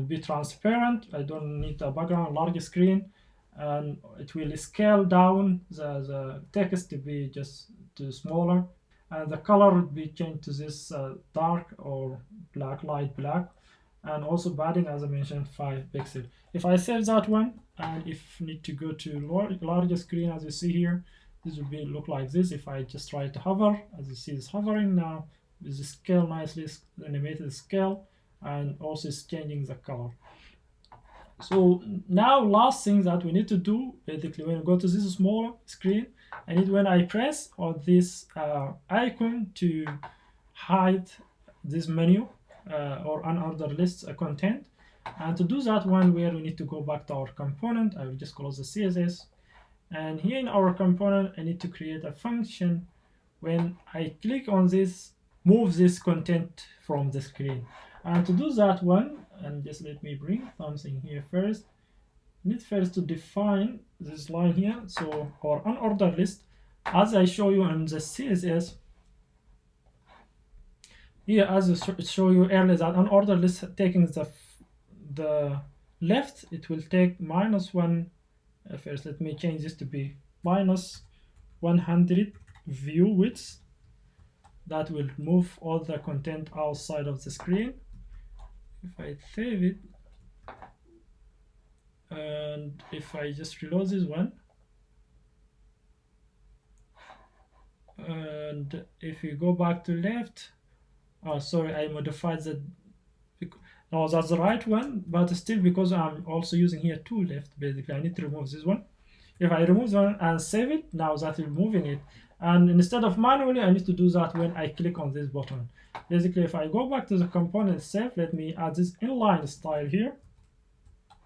be transparent. I don't need a background large screen, and it will scale down the text to be just to smaller, and the color will be changed to this dark or black, light black, and also padding, as I mentioned, 5 pixel. If I save that one, and if need to go to larger screen, as you see here, this will look like this. If I just try to hover, as you see it's hovering now, with the scale nicely animated scale, and also it's changing the color. So now last thing that we need to do, basically when we go to this smaller screen, when I press on this icon to hide this menu or unordered list content. And to do that one, we need to go back to our component. I will just close the CSS, and here in our component I need to create a function. When I click on this, move this content from the screen. And to do that one, and just let me bring something here first. I need first to define this line here. So our unordered list, as I show you in the CSS here, as I show you earlier, that unordered list taking the left, it will take -1. First, let me change this to be -100 view width. That will move all the content outside of the screen. If I save it, and if I just reload this one, and if you go back to left, Sorry, I modified the. No, that's the right one, but still because I'm also using here two left, basically I need to remove this one. If I remove one and save it, now that is moving it. And instead of manually, I need to do that when I click on this button. Basically, if I go back to the component itself, let me add this inline style here.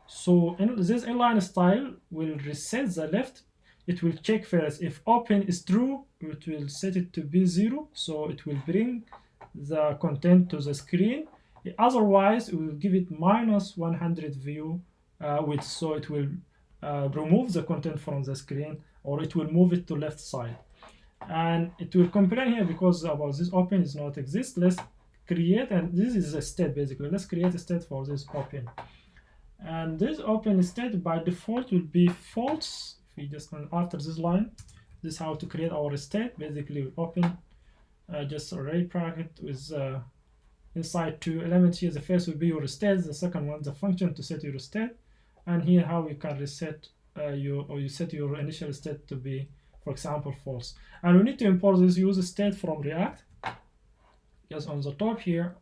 So this inline style will reset the left. It will check first if open is true, it will set it to be 0, so it will bring the content to the screen. Otherwise, it will give it minus 100 view width, so it will remove the content from the screen, or it will move it to left side. And it will complain here because about this open is not exist. Let's create, and this is a state basically. Let's create a state for this open. And this open state by default will be false. If we just after this line, this is how to create our state. Basically, we open just array bracket with inside two elements here. The first will be your state, the second one the function to set your state, and here how you can reset you set your initial state to be, for example, false. And we need to import this useState from React. Just on the top here,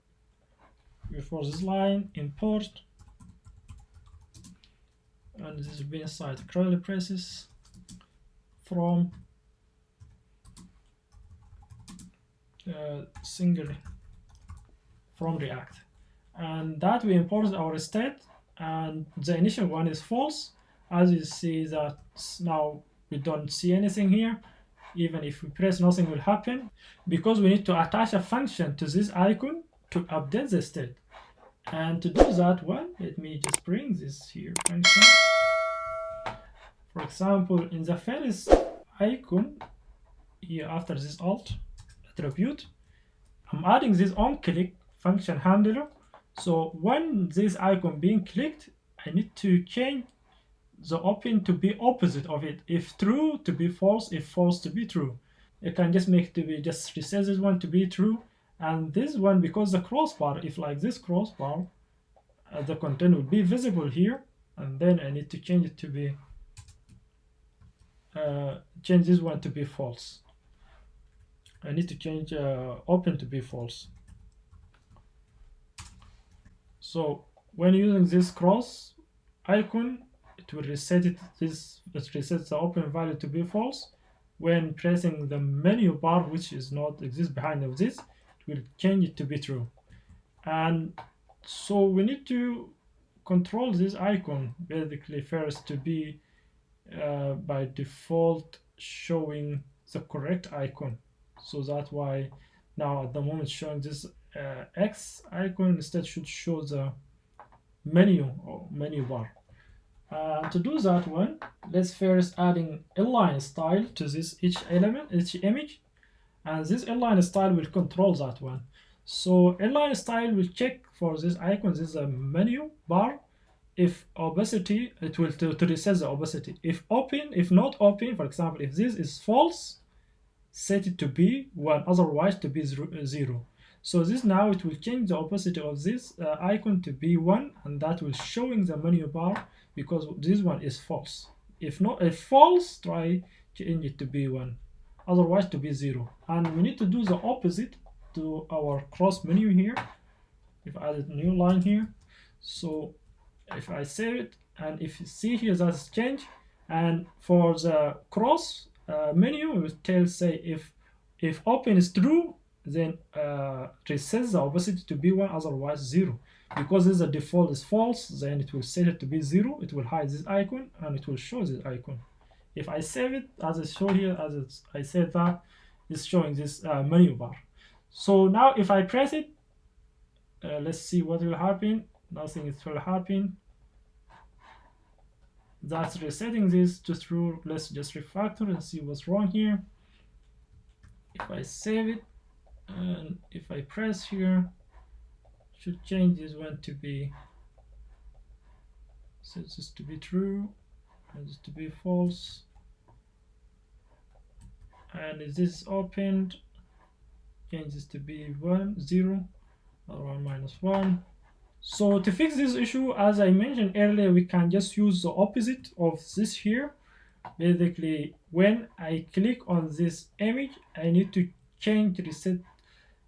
before this line, import. And this will be inside curly braces from single from React, and that we imported our state, and the initial one is false. As you see that now we don't see anything here. Even if we press, nothing will happen because we need to attach a function to this icon to update the state. And to do that one, let me just bring this here function. For example, in the first icon here after this alt attribute, I'm adding this onClick function handler. So when this icon being clicked, I need to change the open to be opposite of it. If true to be false, if false to be true. You can just make it to be, just reset this one to be true. And this one, because the crossbar, if like this crossbar, the content will be visible here. And then I need to change it to be, change this one to be false. I need to change open to be false. So when using this cross icon, it will reset it. This resets the open value to be false. When pressing the menu bar, which is not exist behind of this, it will change it to be true. And so we need to control this icon basically first to be by default showing the correct icon. So that's why now at the moment showing this X icon instead should show the menu or menu bar. To do that one, let's first adding inline style to this each element, each image, and this inline style will control that one. So inline style will check for this icon, this is a menu bar. If opacity, it will to reset the opacity. If open, if not open, for example, if this is false, set it to be 1, otherwise to be 0. So this now it will change the opacity of this icon to be 1, and that will showing the menu bar because this one is false. If not, if false, try change it to be 1, otherwise to be 0. And we need to do the opposite to our cross menu here. If I added a new line here, so if I save it, and if you see here that's change, and for the cross menu, we will tell say if open is true, then resets the opacity to be 1, otherwise 0. Because this the default is false, then it will set it to be 0. It will hide this icon and it will show this icon. If I save it, as I show here, as I said that, it's showing this menu bar. So now if I press it, let's see what will happen. Nothing will happen. That's resetting this to true. Let's just refactor and see what's wrong here. If I save it, and if I press here, should change this one to be, set this to be true, and this to be false. And if this is opened, change this to be 1, 0, or 1 minus 1. So to fix this issue, as I mentioned earlier, we can just use the opposite of this here. Basically, when I click on this image, I need to change reset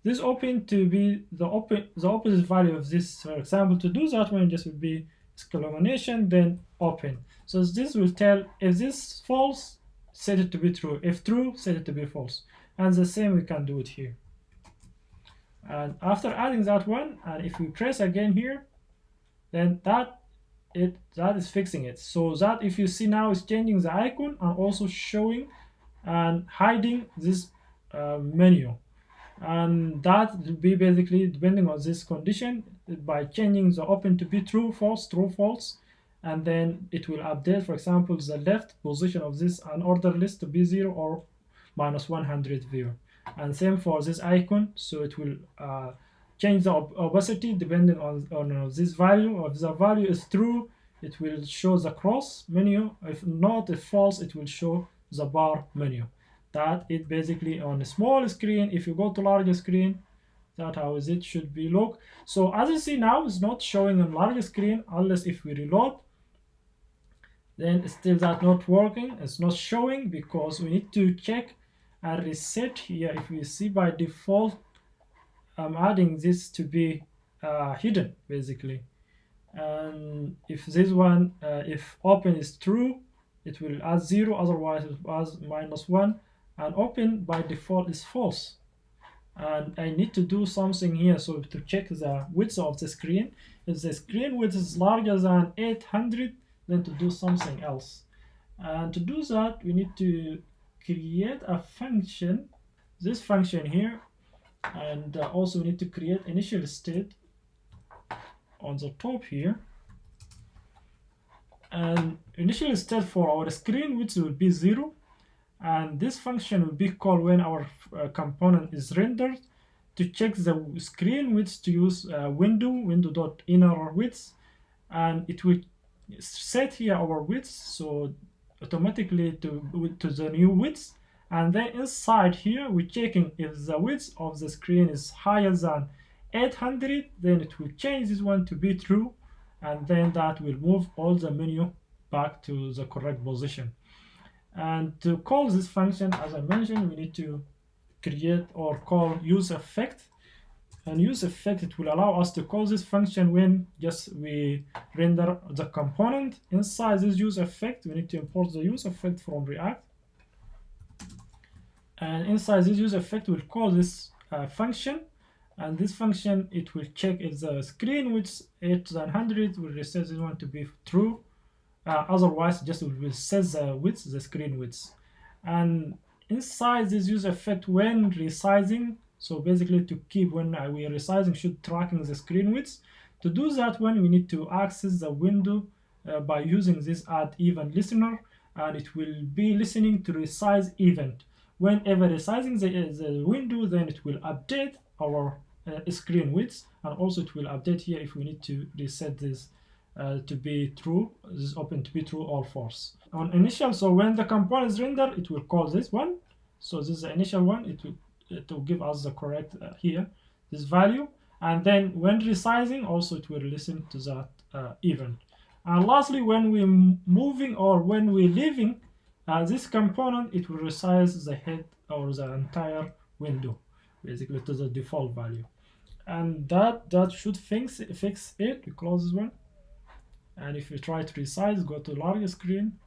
this open to be the opposite value of this. For example, to do that one, just would be exclamation then open. So this will tell if this false, set it to be true. If true, set it to be false. And the same we can do it here. And after adding that one, and if we press again here, then that is fixing it. So that if you see now it's changing the icon and also showing and hiding this menu. And that will be basically depending on this condition by changing the open to be true, false, and then it will update, for example, the left position of this unordered list to be 0 or -100 view. And same for this icon, so it will change the opacity depending on this value. If the value is true, it will show the cross menu. If not, if false, it will show the bar menu. That is basically on a small screen. If you go to larger screen, that's how it should be look. So as you see now, it's not showing on larger screen unless if we reload, then still that not working. It's not showing because we need to check and reset here. If we see by default, I'm adding this to be hidden basically. And if this one, if open is true, it will add 0, otherwise it adds -1. And open by default is false. And I need to do something here, so to check the width of the screen. If the screen width is larger than 800, then to do something else. And to do that, we need to create a function, this function here, and also we need to create initial state on the top here. And initial state for our screen width will be 0. And this function will be called when our component is rendered to check the screen width, to use window.inner width, and it will set here our width, so automatically to the new width. And then inside here we're checking if the width of the screen is higher than 800, then it will change this one to be true, and then that will move all the menu back to the correct position. And to call this function, as I mentioned, we need to create or call useEffect. And useEffect, it will allow us to call this function when just we render the component. Inside this useEffect, we need to import the useEffect from React. And inside this useEffect, we'll call this function. And this function, it will check if the screen width 800 will reset this one to be true. Otherwise, just will set the width, the screen width. And inside this useEffect, when resizing, so basically to keep when we are resizing, should tracking the screen width. To do that one, we need to access the window by using this add event listener, and it will be listening to resize event. Whenever resizing the window, then it will update our screen width, and also it will update here if we need to reset this to be true, this is open to be true or false. On initial, so when the component is rendered, it will call this one. So this is the initial one, it will give us the correct here, this value. And then when resizing, also it will listen to that event. And lastly, when we're moving or when we're leaving this component, it will resize the head or the entire window, basically to the default value. And that should fix it. We close this one. And if you try to resize, go to larger screen.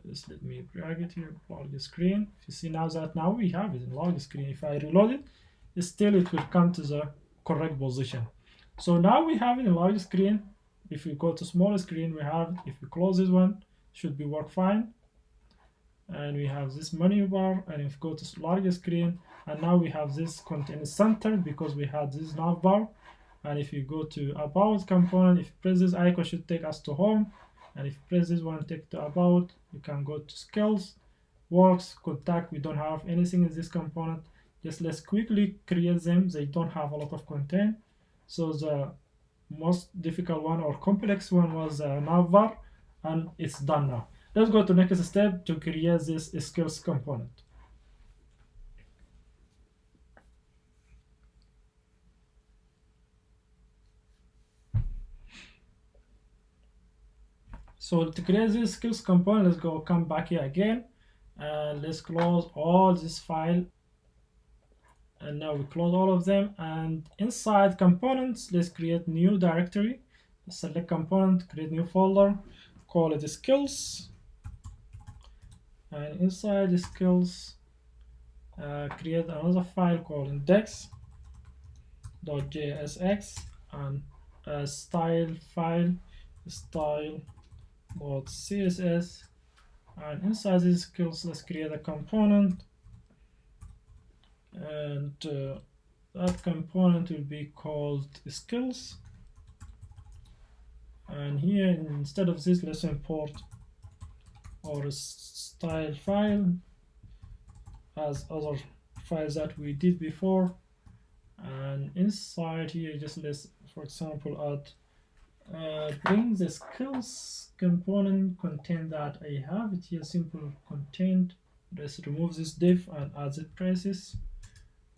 Just let me drag it here, larger screen. If you see now we have it in larger screen. If I reload it, still it will come to the correct position. So now we have it in larger screen. If we go to smaller screen, we have, if we close this one, should be work fine. And we have this menu bar, and if we go to larger screen, and now we have this content center because we had this NavBar. And if you go to about component, if you press this icon, should take us to home. And if you press this one, take to about, you can go to skills, works, contact. We don't have anything in this component. Just let's quickly create them. They don't have a lot of content. So the most difficult one or complex one was NavBar, and it's done now. Let's go to next step to create this skills component. So to create this skills component, let's come back here again, and let's close all this file. And now we close all of them, and inside components, let's create new directory. Select component, create new folder, call it skills, and inside the skills, create another file called index.jsx, and a style file, style.css, and inside these skills, let's create a component, and that component will be called skills. And here, instead of this, let's import our style file as other files that we did before. And inside here, just let's, for example, add bring the skills component content that I have it here, simple content. Let's remove this div and add the braces,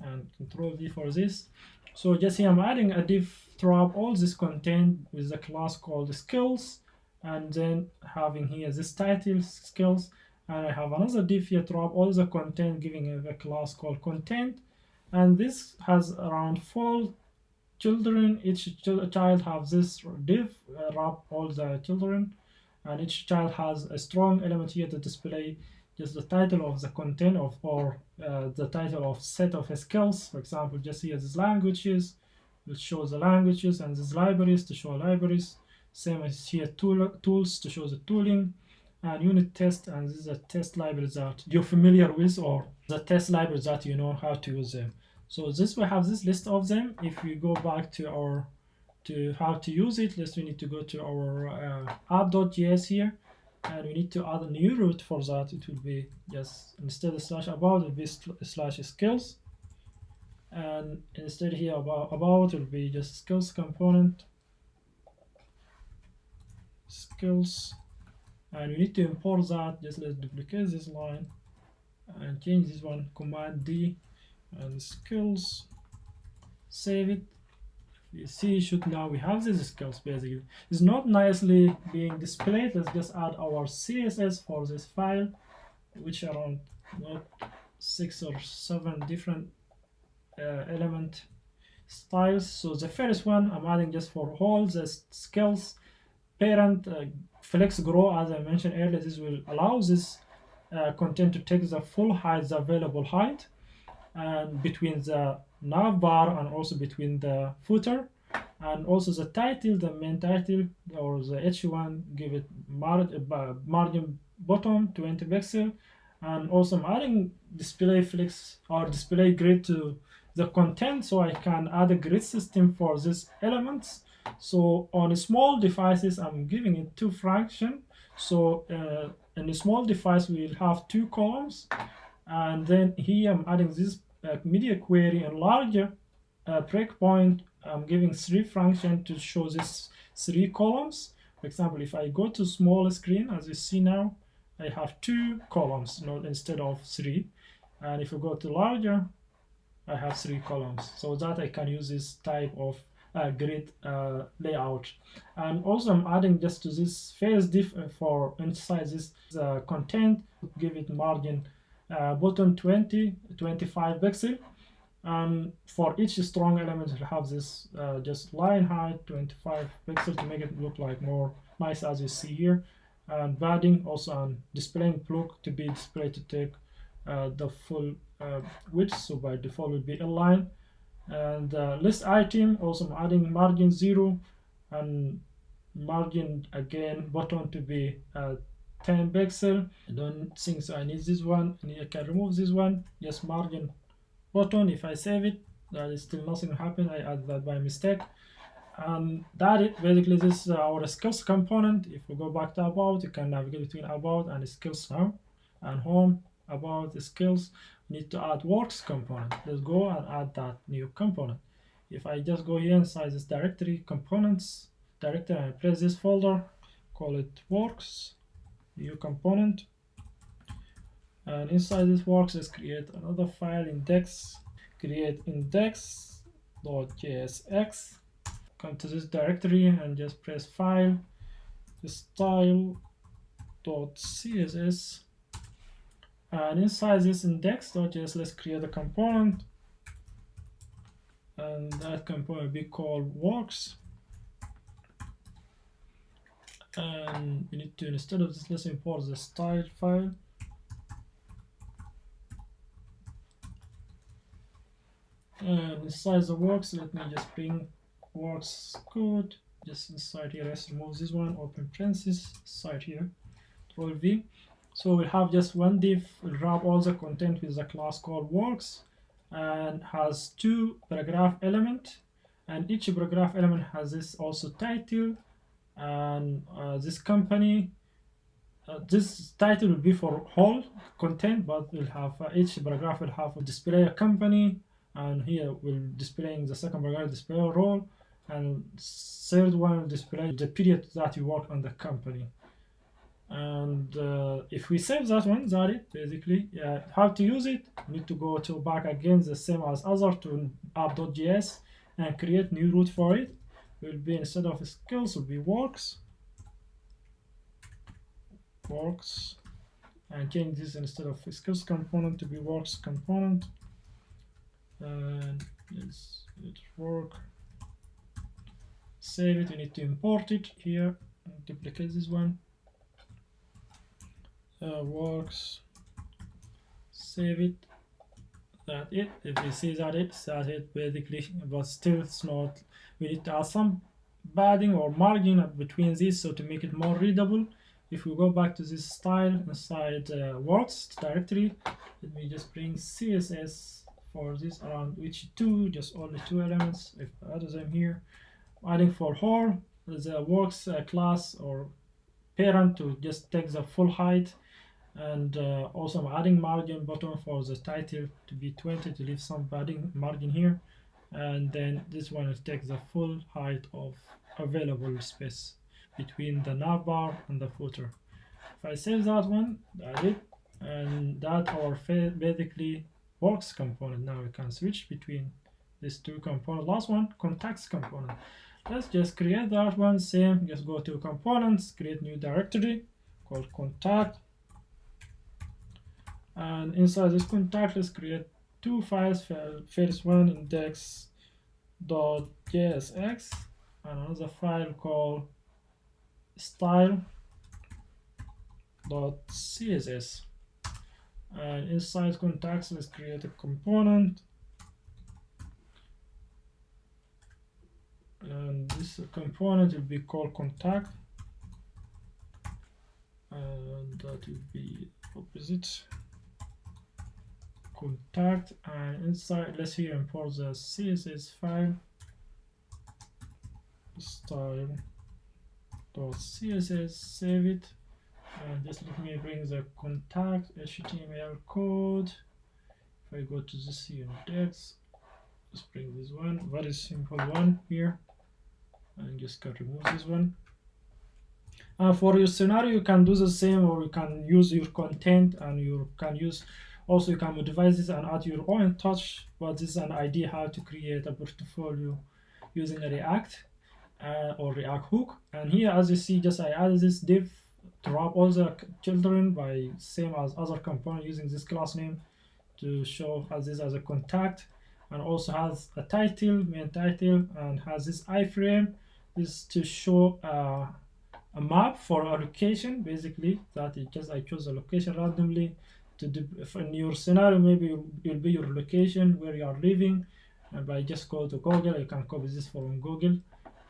and Control V for this. So just here I'm adding a div to wrap all this content with a class called skills, and then having here this title skills, and I have another div here to wrap all the content, giving it a class called content. And this has around 4 children. Each child has this div wrap all the children, and each child has a strong element here to display just the title of the content of, or the title of set of skills. For example, just here these languages, which shows the languages, and these libraries to show libraries. Same as here tools to show the tooling, and unit test, and this is a test library that you're familiar with, or the test libraries that you know how to use them. So this, we have this list of them. If we go back to our how to use it, we need to go to our app.js here, and we need to add a new root for that. It will be just, instead of /about, it will be /skills, and instead here about it will be just skills component skills, and we need to import that. Just let's duplicate this line and change this one, Command D, and skills, save it. You see, now we have these skills. Basically, it's not nicely being displayed. Let's just add our CSS for this file, which are around 6 or 7 different element styles. So the first one I'm adding just for all the skills parent flex grow. As I mentioned earlier, this will allow this content to take the full height, the available height, and between the navbar and also between the footer, and also the title, the main title or the h1, give it margin bottom 20 pixel, and also I'm adding display flex or display grid to the content, so I can add a grid system for these elements. So on small devices, I'm giving it 2 fraction. So in a small device, we will have 2 columns, and then here I'm adding this media query, and larger breakpoint, I'm giving 3 function to show this 3 columns. For example, if I go to small screen, as you see now, I have 2 columns instead of 3, and if you go to larger, I have 3 columns, so that I can use this type of grid layout. And also I'm adding just to this face diff for inside this content, give it margin bottom 25 pixel, and for each strong element I have this just line height 25 pixel to make it look like more nice, as you see here. And padding also on displaying plug to be displayed to take the full width, so by default will be align. And list item, also I'm adding margin 0, and margin again bottom to be 10 pixel. I don't think so I need this one, and I can remove this one. Yes, margin button. If I save it, that is still nothing happened. I added that by mistake. And that it basically, this is our skills component. If we go back to about, you can navigate between about and skills now, and home, about the skills. We need to add works component. Let's go and add that new component. If I just go here inside this directory, components directory, and I press this folder, call it works, new component, and inside this works, let's create another file, index, create index.jsx. Come to this directory and just press file, style.css, and inside this index.js, let's create a component, and that component will be called works. And we need to, instead of this, let's import the style file. And inside the works, let me just bring works code just inside here. Let's remove this one, open parentheses, inside here, Control V. So we have just one div, we'll wrap all the content with the class called works, and has two paragraph element, and each paragraph element has this also title, and this company. This title will be for whole content, but we'll have each paragraph will have a display a company, and here we'll displaying the second paragraph display a role, and third one will display the period that you work on the company. And if we save that one, that's it basically. How to use it? We need to go to back again, the same as other, to app.js and create new root for it. Will be, instead of skills, will be works, and change this instead of skills component to be works component, and let's work. Save it. We need to import it here and duplicate this one. Works, save it. That it. If you see that it's basically, but still it's not. We need to add some padding or margin between these so to make it more readable. If we go back to this style inside works directory, let me just bring CSS for this around which two, just only two elements. If I add them here, adding for whole the works class or parent to just take the full height, and also I'm adding margin button for the title to be 20 to leave some padding margin here, and then this one will take the full height of available space between the navbar and the footer. If I save that one, that's it, and that our basically works component. Now we can switch between these two components. Last one, contacts component. Let's just create that one, same, just go to components, create new directory called contact, and inside this contact, let's create two files. First one, index.jsx, and another file called style.css. And inside contacts, let's create a component, and this component will be called contact, and that will be opposite contact. And inside, let's here import the CSS file, style.css, save it, and just let me bring the contact HTML code. If I go to this index, just bring this one, very simple one here, and just can remove this one. For your scenario, you can do the same, or you can use your content, and you can use also, you can modify this and add your own touch. But this is an idea how to create a portfolio using a React or React hook. And here, as you see, just I added this div to wrap all the children by same as other component using this class name to show as this as a contact, and also has a title, main title, and has this iframe. This to show a map for a location, basically, that it just I chose a location randomly to do. If in your scenario, maybe it'll be your location where you are living, and by just go to Google, you can copy this from Google.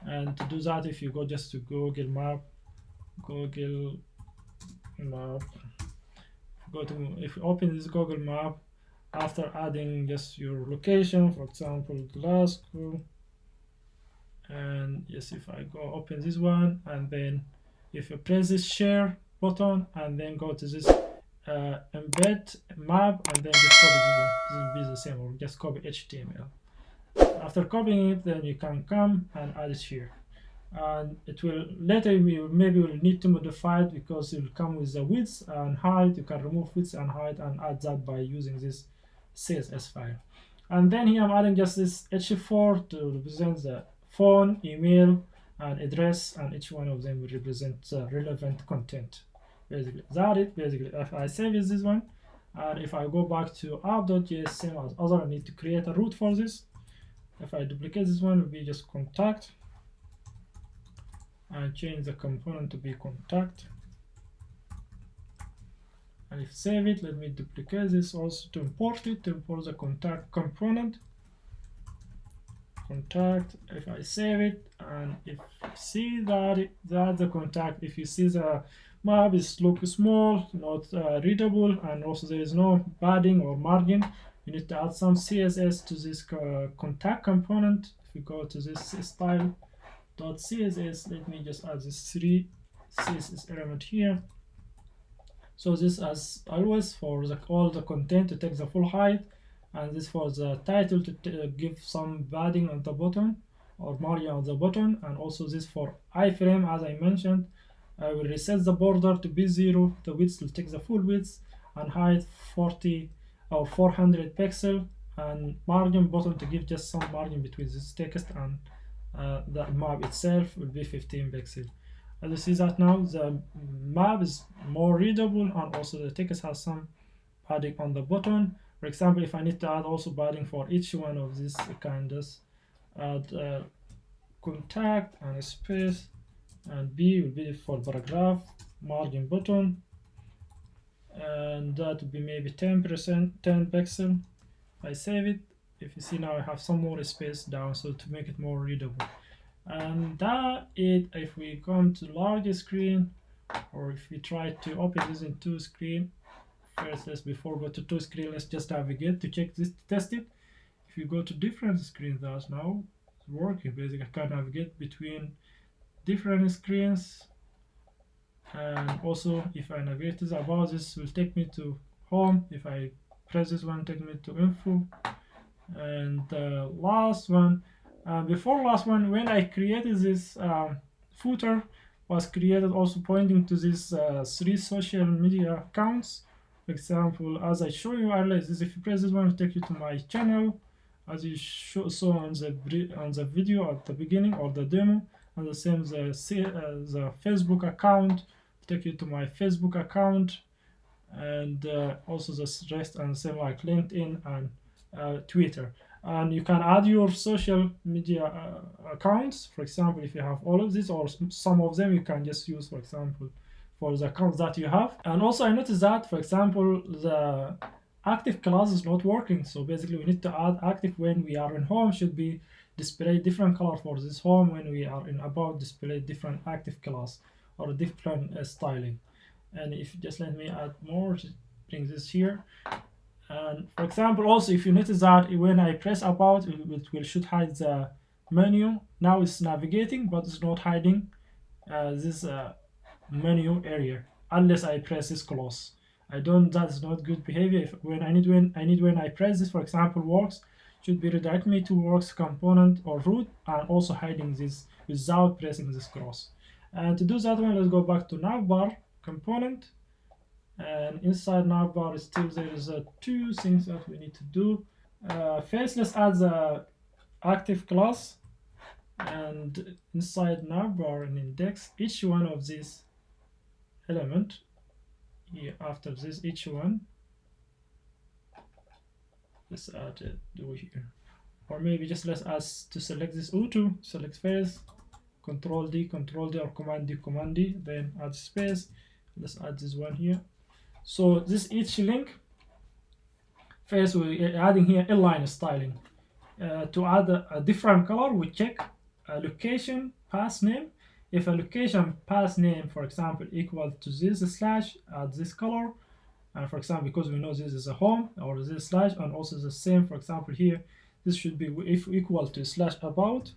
And to do that, if you go just to Google Map, if you open this Google Map, after adding just your location, for example, Glasgow, and yes, if I go open this one, and then if you press this share button and then go to this embed map, and then just copy this one, this will be the same, or just copy HTML. After copying it, then you can come and add it here, and it will later maybe will need to modify it because it will come with the width and height. You can remove width and height and add that by using this CSS file. And then here I'm adding just this H4 to represent the phone, email, and address, and each one of them will represent the relevant content. Basically, that it. Basically, if I save this one, and if I go back to app.js, same as other, I need to create a root for this. If I duplicate this one, it will be just contact, and change the component to be contact. And if save it, let me duplicate this also to import it, to import the contact component. Contact, if I save it, and if you see that that's the contact, if you see the map is look small, not readable, and also there is no padding or margin, you need to add some CSS to this contact component. If you go to this style.css, let me just add this 3 CSS element here. So this, as always, for all the content to take the full height, and this for the title to give some padding on the bottom or margin on the bottom, and also this for iframe. As I mentioned, I will reset the border to be 0, the width will take the full width, and height 40 or 400 pixel, and margin bottom to give just some margin between this text and the map itself will be 15 pixel. As you see that now the map is more readable, and also the text has some padding on the bottom. For example, if I need to add also padding for each one of these, I can just add contact and space, and B will be for paragraph margin bottom, and that would be maybe 10%, 10 pixel. If I save it, if you see now I have some more space down, so to make it more readable. And that it. If we come to larger screen, or if we try to open this in 2 screen, first before go to 2 screen, let's just navigate to check this, to test it. If you go to different screens, that's now it's working. Basically I can navigate between different screens, and also if I navigate to the about, this will take me to home. If I press this one, take me to info. And the last one, before last one, when I created this footer, was created also pointing to these 3 social media accounts. For example, as I show you earlier, this, if you press this one, it will take you to my channel, as you saw on the video at the beginning, or the demo. And the same the Facebook account take you to my Facebook account, and also the rest, and same like LinkedIn and Twitter. And you can add your social media accounts. For example, if you have all of these or some of them, you can just use, for example, for the accounts that you have. And also I noticed that, for example, the active class is not working. So basically we need to add active. When we are in home, should be display different color for this home. When we are in about, display different active class or different styling. And if just let me add more, just bring this here. And for example, also if you notice that when I press about, it will should hide the menu. Now it's navigating, but it's not hiding this menu area unless I press this close. I don't. That's not good behavior. If when I press this, for example, works, should be redirect me to works component or root, and also hiding this without pressing this cross. And to do that one, let's go back to NavBar component. And inside NavBar still there is 2 things that we need to do. First, let's add the active class, and inside NavBar and index each one of these element here. After this, each one, let's add it here, or maybe just let's ask to select this auto. Select first, Control D, or Command D, then add space. Let's add this one here. So this each link, first we're adding here inline styling. To add a different color, we check location path name. If a location path name, for example, equal to this slash, add this color. And for example, because we know this is a home, or this slash, and also the same, for example, here, this should be if equal to slash about.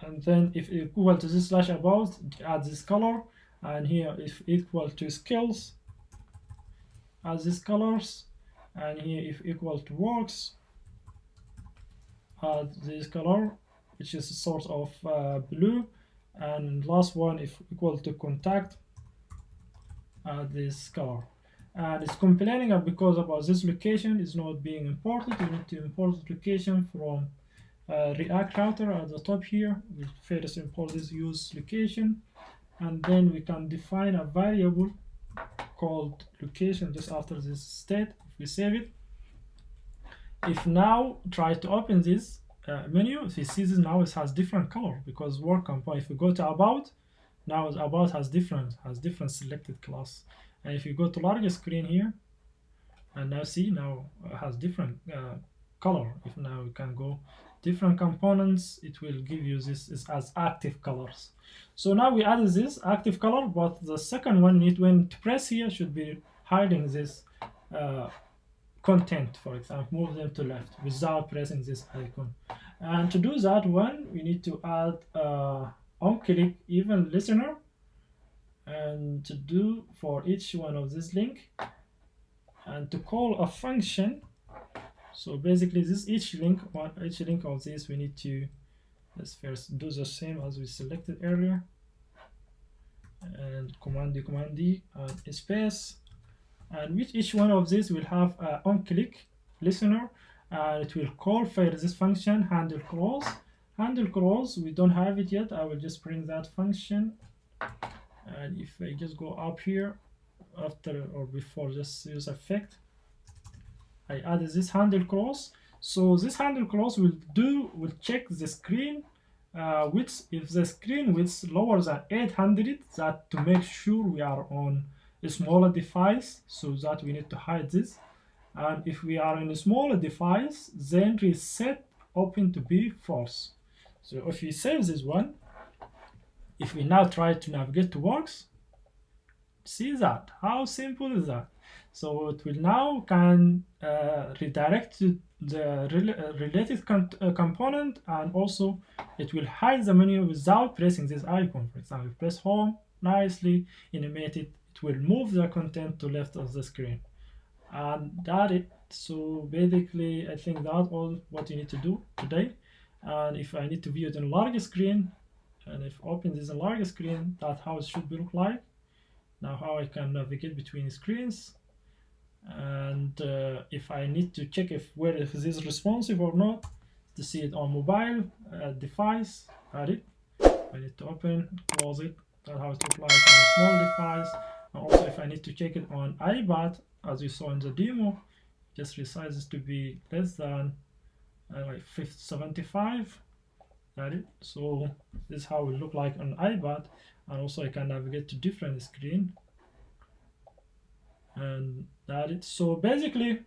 And then if equal to this slash about, add this color. And here if equal to skills, add these colors. And here if equal to works, add this color, which is a sort of blue. And last one, if equal to contact, add this color. And it's complaining because about this location is not being imported. We need to import the location from React router at the top here. We first import this use location, and then we can define a variable called location just after this state. If we save it, if now try to open this menu, if you see this now it has different color because work component. If you go to about, now about has different selected class, and if you go to larger screen here, and now see now it has different color. If now you can go different components, it will give you this as active colors. So now we added this active color, but the second one when to press here should be hiding this content. For example, move them to left without pressing this icon. And to do that one, we need to add on click even listener, and to do for each one of this link, and to call a function. So basically this each link of this we need to, let's first do the same as we selected earlier, and command D and space, and with each one of these will have a on click listener, and it will call for this function handle close. We don't have it yet. I will just bring that function, and if I just go up here after or before just useEffect, I added this handle close. So this handle close will check the screen width. If the screen width lower than 800, that to make sure we are on a smaller device, so that we need to hide this. And if we are in a smaller device, then reset open to be false. So if we save this one, if we now try to navigate to works, see that how simple is that? So it will now can redirect to the related component, and also it will hide the menu without pressing this icon. For example, press home, nicely animated, it will move the content to left of the screen, and that it. So basically I think that's all what you need to do today. And if I need to view it in a larger screen, and if open this in a larger screen, that's how it should be look like. Now how I can navigate between screens, and if I need to check if this is responsive or not, to see it on mobile device, add it. I need to open, close it. That's how it looks like on a small device. And also if I need to check it on iPad, as you saw in the demo, just resize this to be less than like 75. Got it. So this is how it look like on iPad, and also I can navigate to different screen, and that it. So basically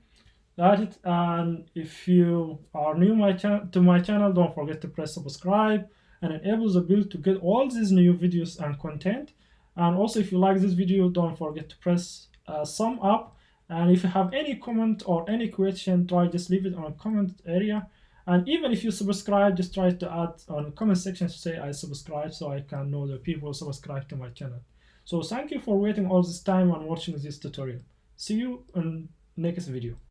that it. And if you are new to my channel, don't forget to press subscribe and enable the bell to get all these new videos and content. And also if you like this video, don't forget to press thumb up, and if you have any comment or any question, try just leave it on a comment area. And even if you subscribe, just try to add on the comment section to say I subscribe, so I can know the people subscribe to my channel. So thank you for waiting all this time and watching this tutorial. See you in next video.